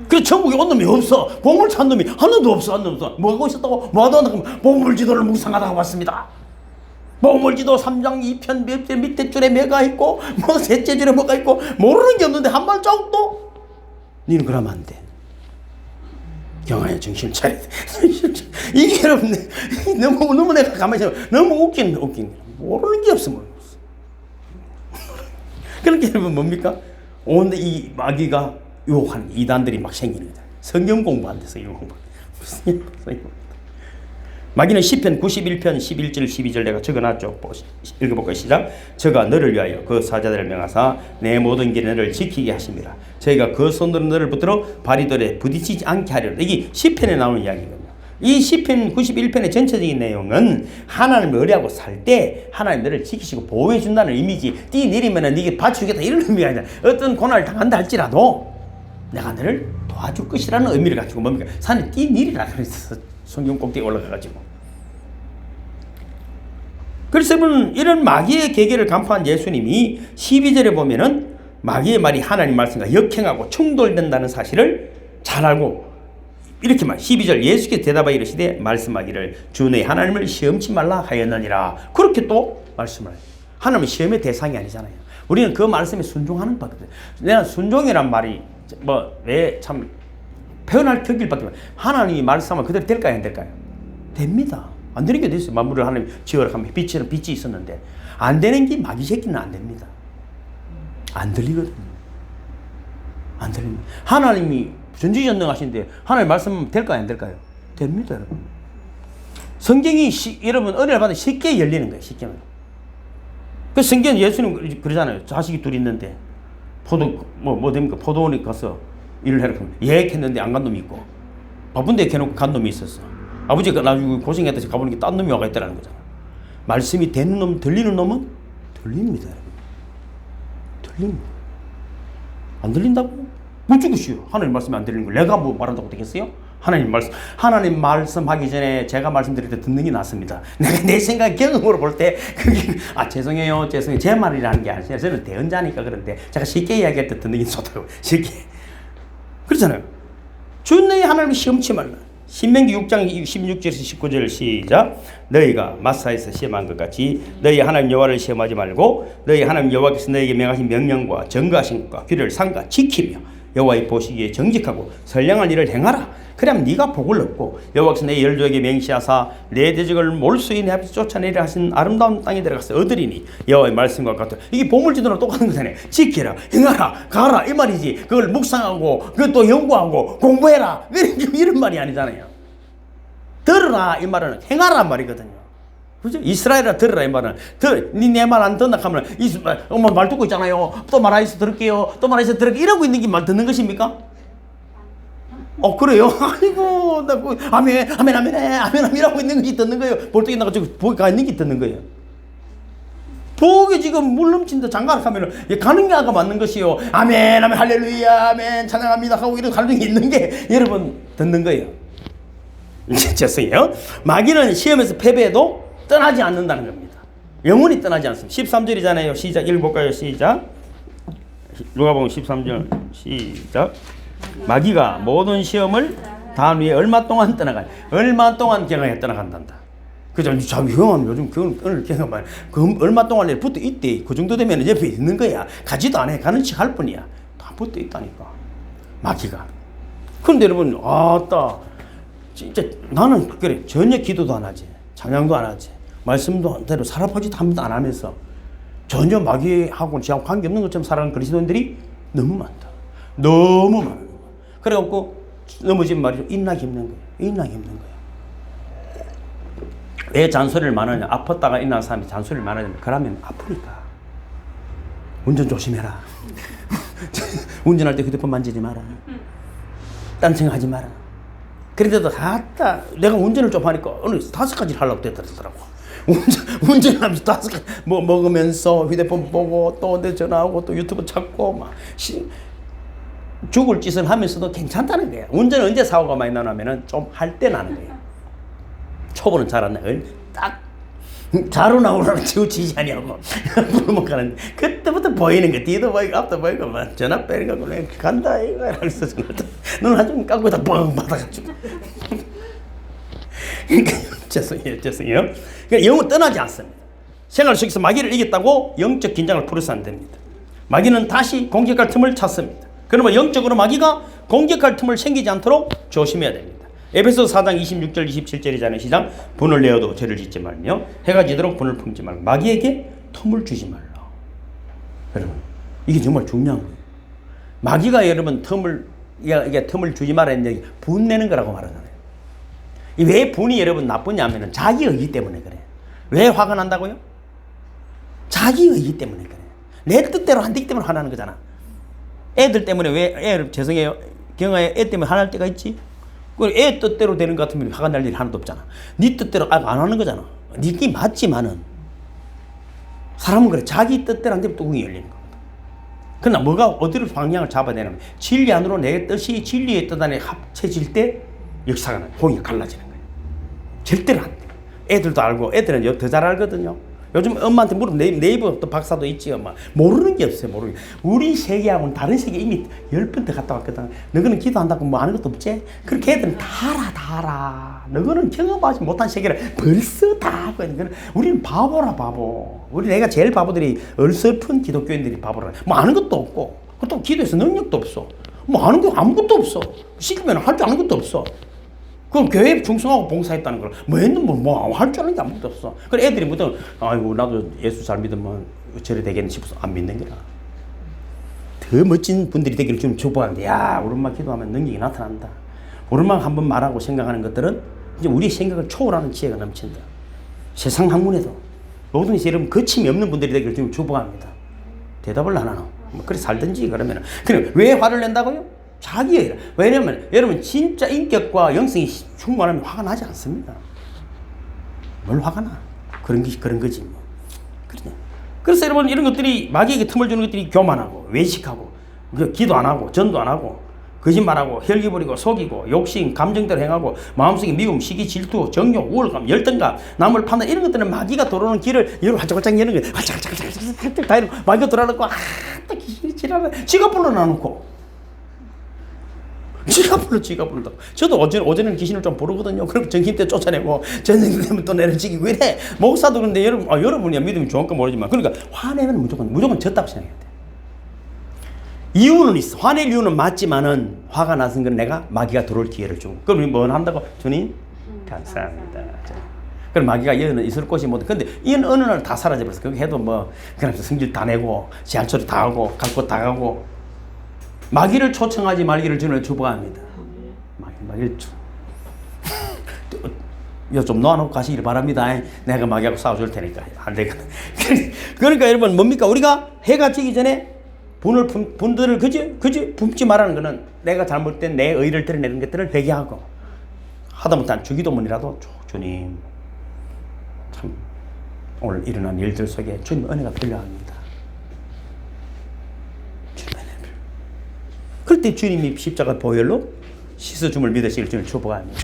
그래 전국에 온 놈이 없어. 보물 찾는 놈이 하나도 없어. 뭐 하고 있었다고? 뭐 하다 보면 보물지도를 묵상하다가 왔습니다. 보물지도 3장 2편 밑에 줄에 뭐가 있고 뭐 셋째 줄에 뭐가 있고 모르는 게 없는데 한 발자국도 니는 그러면 안 돼. 경아야 정신을 차려야 돼. 이게 여러분 너무 내가 가만히 있어. 너무 웃긴 모르는 게 없어. 그렇게 여러분 뭡니까? 오늘 이 마귀가 유혹하는 이단들이 막 생기는 거다. 성경 공부 안 돼서 유혹. 무슨 마귀는 시편 91편 11절 12절 내가 적어놨죠. 읽어볼까요? 시작. 저가 너를 위하여 그 사자들을 명하사 내 모든 길에 너를 지키게 하십니다. 저희가 그 손으로 너를 붙들어 바리돌에 부딪히지 않게 하리라. 이게 시편에 나오는 이야기거든요. 이 시편 91편의 전체적인 내용은 하나님을 의뢰하고 살 때 하나님 너를 지키시고 보호해 준다는 의미지. 뛰 내리면 네게 받쳐주겠다 이런 의미가 아니라 어떤 고난을 당한다 할지라도 내가 너를 도와줄 것이라는 의미를 가지고 뭡니까? 산에 뛰 내리라 그랬어. 성경 꼭대기에 올라가가지고. 그래서 여러분 이런 마귀의 계계를 간파한 예수님이 12절에 보면은 마귀의 말이 하나님 말씀과 역행하고 충돌된다는 사실을 잘 알고 이렇게 말 12절 예수께서 대답하여 이르시되 말씀하기를 주 너희 하나님을 시험치 말라 하였느니라. 그렇게 또 말씀을 해요. 하나님은 시험의 대상이 아니잖아요. 우리는 그 말씀에 순종하는 밖에 없어요. 내가 순종이란 말이 왜 참 표현할 격일밖에 없어요. 하나님이 말씀하면 그대로 될까요? 안 될까요? 됩니다. 안 되는 게 어디 있어요? 만물을 하나님 지으라 하면 빛이 있었는데 안 되는 게 마귀 새끼는 안 됩니다. 안 들리거든요. 안 들립니다. 하나님이 전지전능하신데 하나님 말씀 될까요? 안 될까요? 됩니다, 여러분. 성경이 여러분 은혜를 받으면 쉽게 열리는 거예요. 쉽게. 그 성경 예수님 그러잖아요. 자식이 둘 있는데 뭐 됩니까? 포도원에 가서 일을 해라 하면 예약했는데 안 간 놈이 있고 바쁜데 해놓고 간 놈이 있었어. 아버지가 나중에 고생했다 가보는 게 딴 놈이 와가 있다는 거잖아. 말씀이 되는 놈, 들리는 놈은 들립니다. 들립니다. 안 들린다고? 못 죽으시오. 하나님 말씀이 안 들리는 걸 내가 뭐 말한다고 되겠어요? 하나님 말씀하기 전에 제가 말씀드릴 때 듣는 게 낫습니다. 내가 내 생각 경험으로 볼 때 그게 죄송해요 제 말이라는 게 아니라 저는 대언자니까 그런데 제가 쉽게 이야기할 때 듣는 게 좋다고 쉽게 그렇잖아요. 주 너희 하나님을 시험치 말라. 신명기 6장 16절에서 19절 시작. 너희가 마사에서 시험한 것 같이 너희 하나님 여호와를 시험하지 말고 너희 하나님 여호와께서 너희에게 명하신 명령과 전거하신 것과 규례를 삼가 지키며 여호와의 보시기에 정직하고 선량한 일을 행하라. 그러면 네가 복을 얻고 여호와께서 내 열조에게 맹시하사 내 대적을 몰수히 내 앞에서 쫓아내리라 하신 아름다운 땅에 들어가서 얻으리니 여호와의 말씀과 같아. 이게 보물지도랑 똑같은 거잖아요. 지키라, 행하라, 가라 이 말이지. 그걸 묵상하고 그것도 연구하고 공부해라 이런 말이 아니잖아요. 들으라 이 말은 행하라 말이거든요. 그죠? 이스라엘아 들으라 이 말은 내 말 안 듣나 하면 엄마 말 듣고 있잖아요. 또 말하여서 들을게요. 또 말하여서 들을게요. 이러고 있는 게 말 듣는 것입니까? 그래요? 아이고 나 아멘 하고 있는 것이 듣는 거예요. 볼떡이 나가지고 복이 가 있는 게 듣는 거예요. 복이 지금 물 넘친다 장가를 하면은 가는 게 아까 맞는 것이요. 아멘 할렐루야 아멘 찬양합니다 하고 이런 가는 게 있는 게 여러분 듣는 거예요. 죄송해요. 마귀는 시험에서 패배해도 떠나지 않는다는 겁니다. 영원히 떠나지 않습니다. 13절이잖아요. 시작 읽어볼까요? 시작. 누가복음 13절 시작. 마귀가 모든 시험을 다 위에 얼마 동안 떠나가요. 얼마 동안 경험해 떠나간단다. 그죠? 참 형은 요즘 오늘 경험만 그 얼마 동안 붙어 있대. 그 정도 되면 옆에 있는 거야. 가지도 않아. 가는 척 할 뿐이야. 다 붙어 있다니까. 마귀가. 그런데 여러분 아따 진짜 나는 그래 전혀 기도도 안 하지. 찬양도 안 하지. 말씀도 대로 살아보지도 한 번도 안 하면서 전혀 마귀하고는 지하고 관계없는 것처럼 살아가는 그리스도인들이 너무 많다. 너무 많아. 그래갖고 넘어진 말이죠. 인나기 힘든 거예요. 인나기 힘든 거예요. 왜 잔소리를 많으냐. 아팠다가 일어난 사람이 잔소리를 많으냐. 그러면 아프니까. 운전 조심해라. 운전할 때 휴대폰 만지지 마라. 딴 생각하지 마라. 그런데도 다다 내가 운전을 좀 하니까 어느 5가지를 하려고 되더라고. 운전하면서 5가지 뭐 먹으면서 휴대폰 보고 또 내 전화하고 또 유튜브 찾고 막 죽을 짓을 하면서도 괜찮다는 거야. 운전은 언제 사고가 많이 나냐면은 좀 할 때 나는 거야. 초보는 잘 안 나. 딱 자로 나오라고 치우치지 아니하고 부르면 가는데 그때부터 보이는 거 뒤도 보이고 앞도 보이고 막 전화 빼는 거 그냥 간다 이거 이러면서 눈 한줌 감고 다 뻥 받아가지고 죄송해요. 그러니까 영은 떠나지 않습니다. 생활 속에서 마귀를 이겼다고 영적 긴장을 풀어서 안 됩니다. 마귀는 다시 공격할 틈을 찾습니다. 그러면 영적으로 마귀가 공격할 틈을 생기지 않도록 조심해야 됩니다. 에베소서 4장 26절 27절이잖아요. 시작. 분을 내어도 죄를 짓지 말며 해가 지도록 분을 품지 말고 마귀에게 틈을 주지 말라. 여러분 이게 정말 중요한 거예요. 마귀가 여러분 틈을 주지 말라는 얘기 분내는 거라고 말하잖아요. 왜 분이 여러분 나쁘냐면 자기 의기 때문에 그래. 왜 화가 난다고요? 자기 의기 때문에 그래. 내 뜻대로 안 되기 때문에 화나는 거잖아. 애들 때문에 왜 죄송해요. 경아에 애 때문에 화날 때가 있지. 애 뜻대로 되는 것 같으면 화가 날 일이 하나도 없잖아. 네 뜻대로 안 하는 거잖아. 네게 맞지만은 사람은 그래. 자기 뜻대로 안 되면 뚜껑이 열리는 거거든. 그러나 뭐가 어디로 방향을 잡아야 되냐면 진리 안으로 내 뜻이 진리의 뜻 안에 합쳐질 때 역사가 나요. 공이 갈라지는 거예요. 절대로 안 돼. 애들도 알고 애들은 더 잘 알거든요. 요즘 엄마한테 물으면 네이버 또 박사도 있지요. 막 모르는 게 없어요. 모르는 게. 우리 세계하고는 다른 세계 이미 10번 더 갔다 왔거든. 너희는 기도한다고 뭐 아는 것도 없지? 그렇게 애들은 다 알아. 너희는 경험하지 못한 세계를 벌써 다 하고 있는 거는 우리는 바보라 바보. 우리 내가 제일 바보들이 얼설픈 기독교인들이 바보라. 뭐 아는 것도 없고 또 기도해서 능력도 없어. 뭐 아는 거 아무것도 없어. 시키면 할 줄 아는 것도 없어. 그럼 교회에 충성하고 봉사했다는 걸 뭐 했는 뭐 할 줄 아는 게 아무것도 없어. 그래 애들이 무슨 아이고 나도 예수 잘 믿으면 저래 되겠네 싶어서 안 믿는 거야. 더 멋진 분들이 되기를 좀 축복하는데 야 우리 엄마 기도하면 능력이 나타난다. 우리 엄마가 한번 말하고 생각하는 것들은 이제 우리 생각을 초월하는 지혜가 넘친다. 세상 학문에도 모든 것이 여러분 거침이 없는 분들이 되기를 좀 축복합니다. 대답을 안 하나. 뭐 그래 살든지 그러면은. 그럼 왜 화를 낸다고요? 자기예요. 왜냐면 여러분 진짜 인격과 영성이 충만하면 화가 나지 않습니다. 뭘 화가 나? 그런 거지 뭐. 그래서 여러분 이런 것들이 마귀에게 틈을 주는 것들이 교만하고 외식하고 기도 안 하고 전도 안 하고 거짓말하고 혈기 부리고 속이고 욕심 감정대로 행하고 마음속에 미움 시기 질투 정욕 우월감 열등감 남을 판단 이런 것들은 마귀가 들어오는 길을 여러분 활짝활짝 여는 거예요. 활짝활짝 다 이러고 마귀가 들어와놓고 또 귀신이 지랄을 지가 불러놔놓고 지가 불른다고. 저도 오전에는 귀신을 좀 부르거든요. 그럼 정신 때 쫓아내고 전쟁 되면 또 내려치기고 이래. 목사도 그런데 여러분이 믿음이 좋은가 모르지만 그러니까 화내면 무조건 졌다고 생각해야 돼. 이유는 있어. 화낼 이유는 맞지만은 화가 나선 건 내가 마귀가 들어올 기회를 주고. 그럼 뭐 한다고? 주님 감사합니다. 그럼 마귀가 여는 있을 곳이 못. 근데 이는 어느 날 다 사라져버렸어. 그거 해도 뭐 그냥 성질 다 내고 지하철 다 하고 갈 곳 다 가고. 마귀를 초청하지 말기를 주님을 축복합니다. 마귀를 좀 놓아놓고 가시길 바랍니다. 내가 마귀하고 싸워줄 테니까 안 되거든. 그러니까 여러분 뭡니까? 우리가 해가 지기 전에 분들을 그지 품지 말라는 거는 내가 잘못된 내 의를 드러내는 것들을 회개하고 하다못해 한 주기도문이라도 주님 참 오늘 일어난 일들 속에 주님 은혜가 필요합니다. 그때 주님이 십자가 보혈로 씻어줌을 믿으시길 주님을 축복합니다.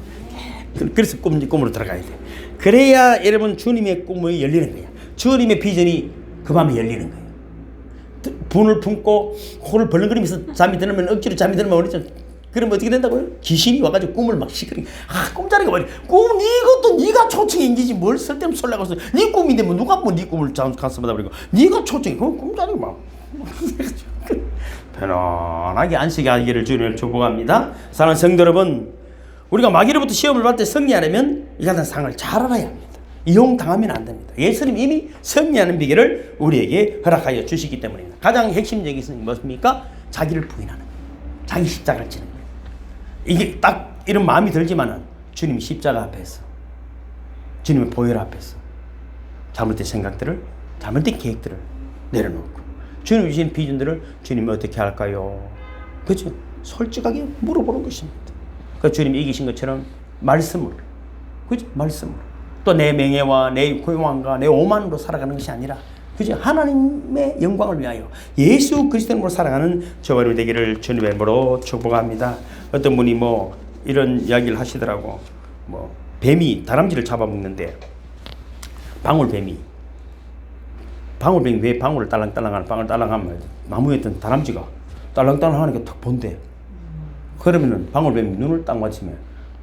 그래서 꿈으로 들어가야 돼. 그래야 여러분 주님의 꿈이 열리는 거야. 주님의 비전이 그 밤에 열리는 거예요. 분을 품고 코를 벌렁거리면서 잠이 들면 억지로 잠이 들면 어리죠. 그러면 어떻게 된다고요? 귀신이 와가지고 꿈을 막 시끄러. 꿈자리가 뭐야? 꿈 이것도 네가 초청인기지 뭘 쓸데없는 소리 나고 네 꿈인데 뭐 누가 뭐 네 꿈을 가슴에다 버리고 네가 초청이 그건 꿈자리가 막. 편안하게 안식하기를 주님을 축복합니다. 사랑하는 성도 여러분, 우리가 마귀로부터 시험을 받을 때 승리하려면 이 같은 상을 잘 알아야 합니다. 이용당하면 안 됩니다. 예수님 이미 승리하는 비결을 우리에게 허락하여 주시기 때문입니다. 가장 핵심적인 것은 무엇입니까? 자기를 부인하는 거예요. 자기 십자가를 지는 거예요. 이게 딱 이런 마음이 들지만은 주님이 십자가 앞에서, 주님의 보혈 앞에서 잘못된 생각들을, 잘못된 계획들을 내려놓고 주님 주신 비전들을 주님이 어떻게 할까요? 그렇죠? 솔직하게 물어보는 것입니다. 그 주님이 이기신 것처럼 말씀으로, 그죠? 말씀으로. 또 내 명예와 내 고용함과 내 오만으로 살아가는 것이 아니라, 그죠? 하나님의 영광을 위하여 예수 그리스도로 살아가는 저와 여러분 되기를 주님의 이름으로 축복합니다. 어떤 분이 뭐 이런 이야기를 하시더라고. 뭐 뱀이 다람쥐를 잡아먹는데 방울뱀이 왜 방울을 딸랑딸랑하는, 방울 딸랑하면 나무에 있던 다람쥐가 딸랑딸랑하니까 탁 본대. 그러면은 방울뱀이 눈을 딱 맞추면,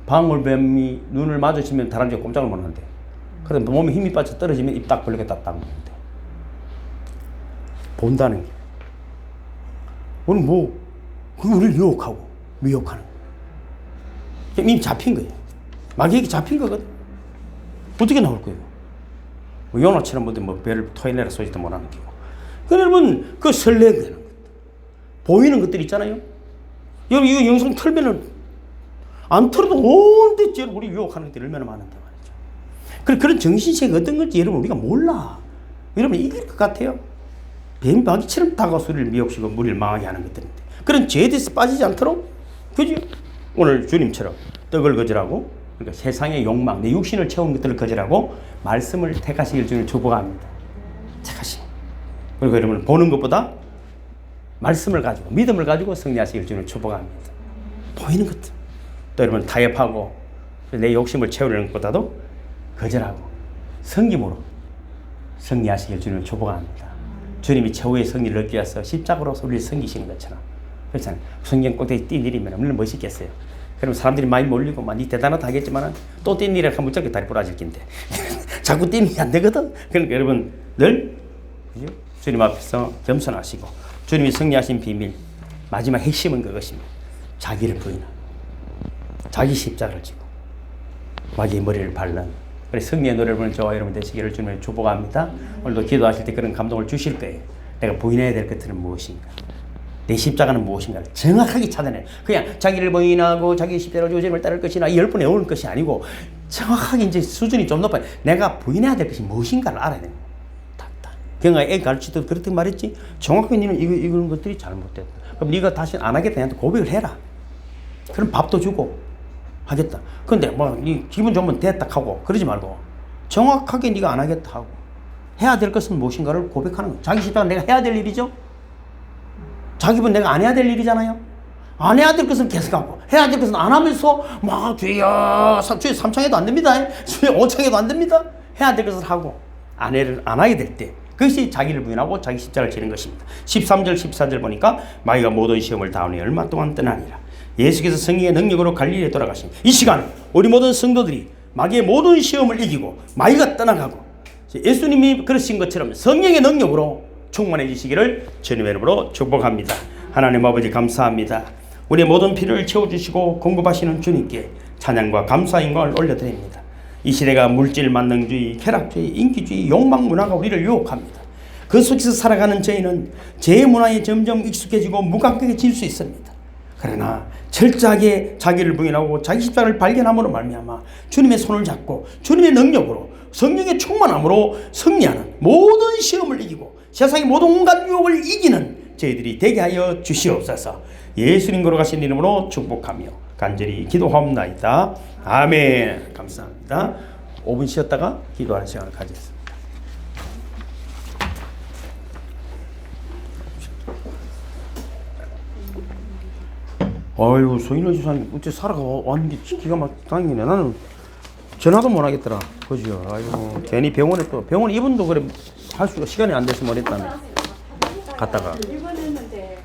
방울뱀이 눈을 마주치면 다람쥐가 꼼짝을 못 한대. 그래서 몸에 힘이 빠져 떨어지면 입 딱 벌리게 딱 먹는데. 본다는 게. 우리 뭐, 그게 우리를 유혹하고 미혹하는 거예요. 이미 잡힌 거예요. 마귀에게 잡힌 거거든. 어떻게 나올 거예요? 뭐 요나처럼 뭐 배를 토해내라 소리도 못하는 거고. 그러면 그 설레게 되는 거예요. 보이는 것들 있잖아요. 여러분 이거 영상 틀면은 안 틀어도 온데 우리 유혹하는 것들이 얼마나 많은데 말이죠. 그런 정신세계가 어떤 건지 여러분 우리가 몰라. 여러분 이길 것 같아요. 뱀 마귀처럼 다가와서 우리를 미혹시고 우리를 망하게 하는 것들인데, 그런 죄에 대해서 빠지지 않도록, 그죠? 오늘 주님처럼 떡을 거절하고, 그러니까 세상의 욕망, 내 육신을 채운 것들을 거절하고 말씀을 택하시길 주님 축복합니다. 택하시. 그리고 여러분 보는 것보다 말씀을 가지고, 믿음을 가지고 승리하시길 주님 축복합니다. 보이는 것들. 또 여러분 타협하고 내 욕심을 채우려는 것보다도 거절하고 성김으로 승리하시길 주님 축복합니다. 주님이 최후의 승리를 얻기 위해서 십자가로 우리를 섬기시는 것처럼, 그렇잖아요. 성경 꼭대기 뛰내리면 얼마나 멋있겠어요. 그럼 사람들이 많이 몰리고 니 대단하다 하겠지만 또 뛰내리라 하면 무조건 다리 부러질 낀데 자꾸 뛰면 안 되거든. 그러니까 여러분 늘 그죠? 주님 앞에서 겸손하시고, 주님이 승리하신 비밀 마지막 핵심은 그것입니다. 자기를 부인하고 자기 십자가를 지고 마귀의 머리를 밟는, 그래서 승리의 노래를 부르는 저와 여러분 되시기를 주님을 축복합니다. 오늘도 기도하실 때 그런 감동을 주실 거예요. 내가 부인해야 될 것들은 무엇인가, 내 십자가는 무엇인가를 정확하게 찾아내. 그냥 자기를 부인하고 자기 십자가를 지고 주님을 따를 것이나 10번 외우는 것이 아니고, 정확하게 이제 수준이 좀 높아요. 내가 부인해야 될 것이 무엇인가를 알아야 됩니다. 경아에 애 가르치듯 그렇게 말했지, 정확하게 너는 이런 것들이 잘못됐다. 그럼 네가 다시 안 하겠다 한테 고백을 해라. 그럼 밥도 주고 하겠다. 근데 뭐 기분 좋으면 됐다 하고 그러지 말고 정확하게 네가 안 하겠다 하고 해야 될 것은 무엇인가를 고백하는 거예요. 자기 십자가 내가 해야 될 일이죠. 자기 분 내가 안 해야 될 일이잖아요. 안 해야 될 것은 계속하고 해야 될 것은 안 하면서 막 주여, 주여 3창에도 안 됩니다. 주여 5창에도 안 됩니다. 해야 될 것을 하고 안 하게 될 때 그것이 자기를 부인하고 자기 십자가를 지는 것입니다. 13절 14절 보니까 마귀가 모든 시험을 다하니 얼마 동안 떠나니라. 예수께서 성령의 능력으로 갈릴리에 돌아가신 이 시간 우리 모든 성도들이 마귀의 모든 시험을 이기고 마귀가 떠나가고 예수님이 그러신 것처럼 성령의 능력으로 충만해지시기를 주님의 이름으로 축복합니다. 하나님 아버지 감사합니다. 우리의 모든 필요를 채워주시고 공급하시는 주님께 찬양과 감사의 영광을 올려드립니다. 이 시대가 물질 만능주의, 쾌락주의, 인기주의, 욕망 문화가 우리를 유혹합니다. 그 속에서 살아가는 저희는 제 문화에 점점 익숙해지고 무감각해질 수 있습니다. 그러나 철저하게 자기를 부인하고 자기 십자가를 발견함으로 말미암아 주님의 손을 잡고 주님의 능력으로 성령의 충만함으로 승리하는 모든 시험을 이기고 세상의 모든 온갖 유혹을 이기는 저희들이 되게 하여 주시옵소서. 예수님 걸어가신 이름으로 축복하며 간절히 기도하옵나이다. 아멘. 감사합니다. 5분 쉬었다가 기도하는 시간을 가지겠습니다. 아유, 소인호 지사님 어째 살아왔는데 기가 막 당기네. 나는 전화도 못 하겠더라. 그죠? 아이고, 괜히 병원 이분도 그래 할 수가 시간이 안 돼서 뭐랬다네. 갔다가. 입원했는데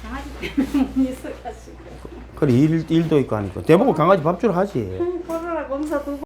강아지 때문에 못 있어가지고. 그래 일도 있고 하니까 대보고 강아지 밥 주러 하지. 코로나 검사 두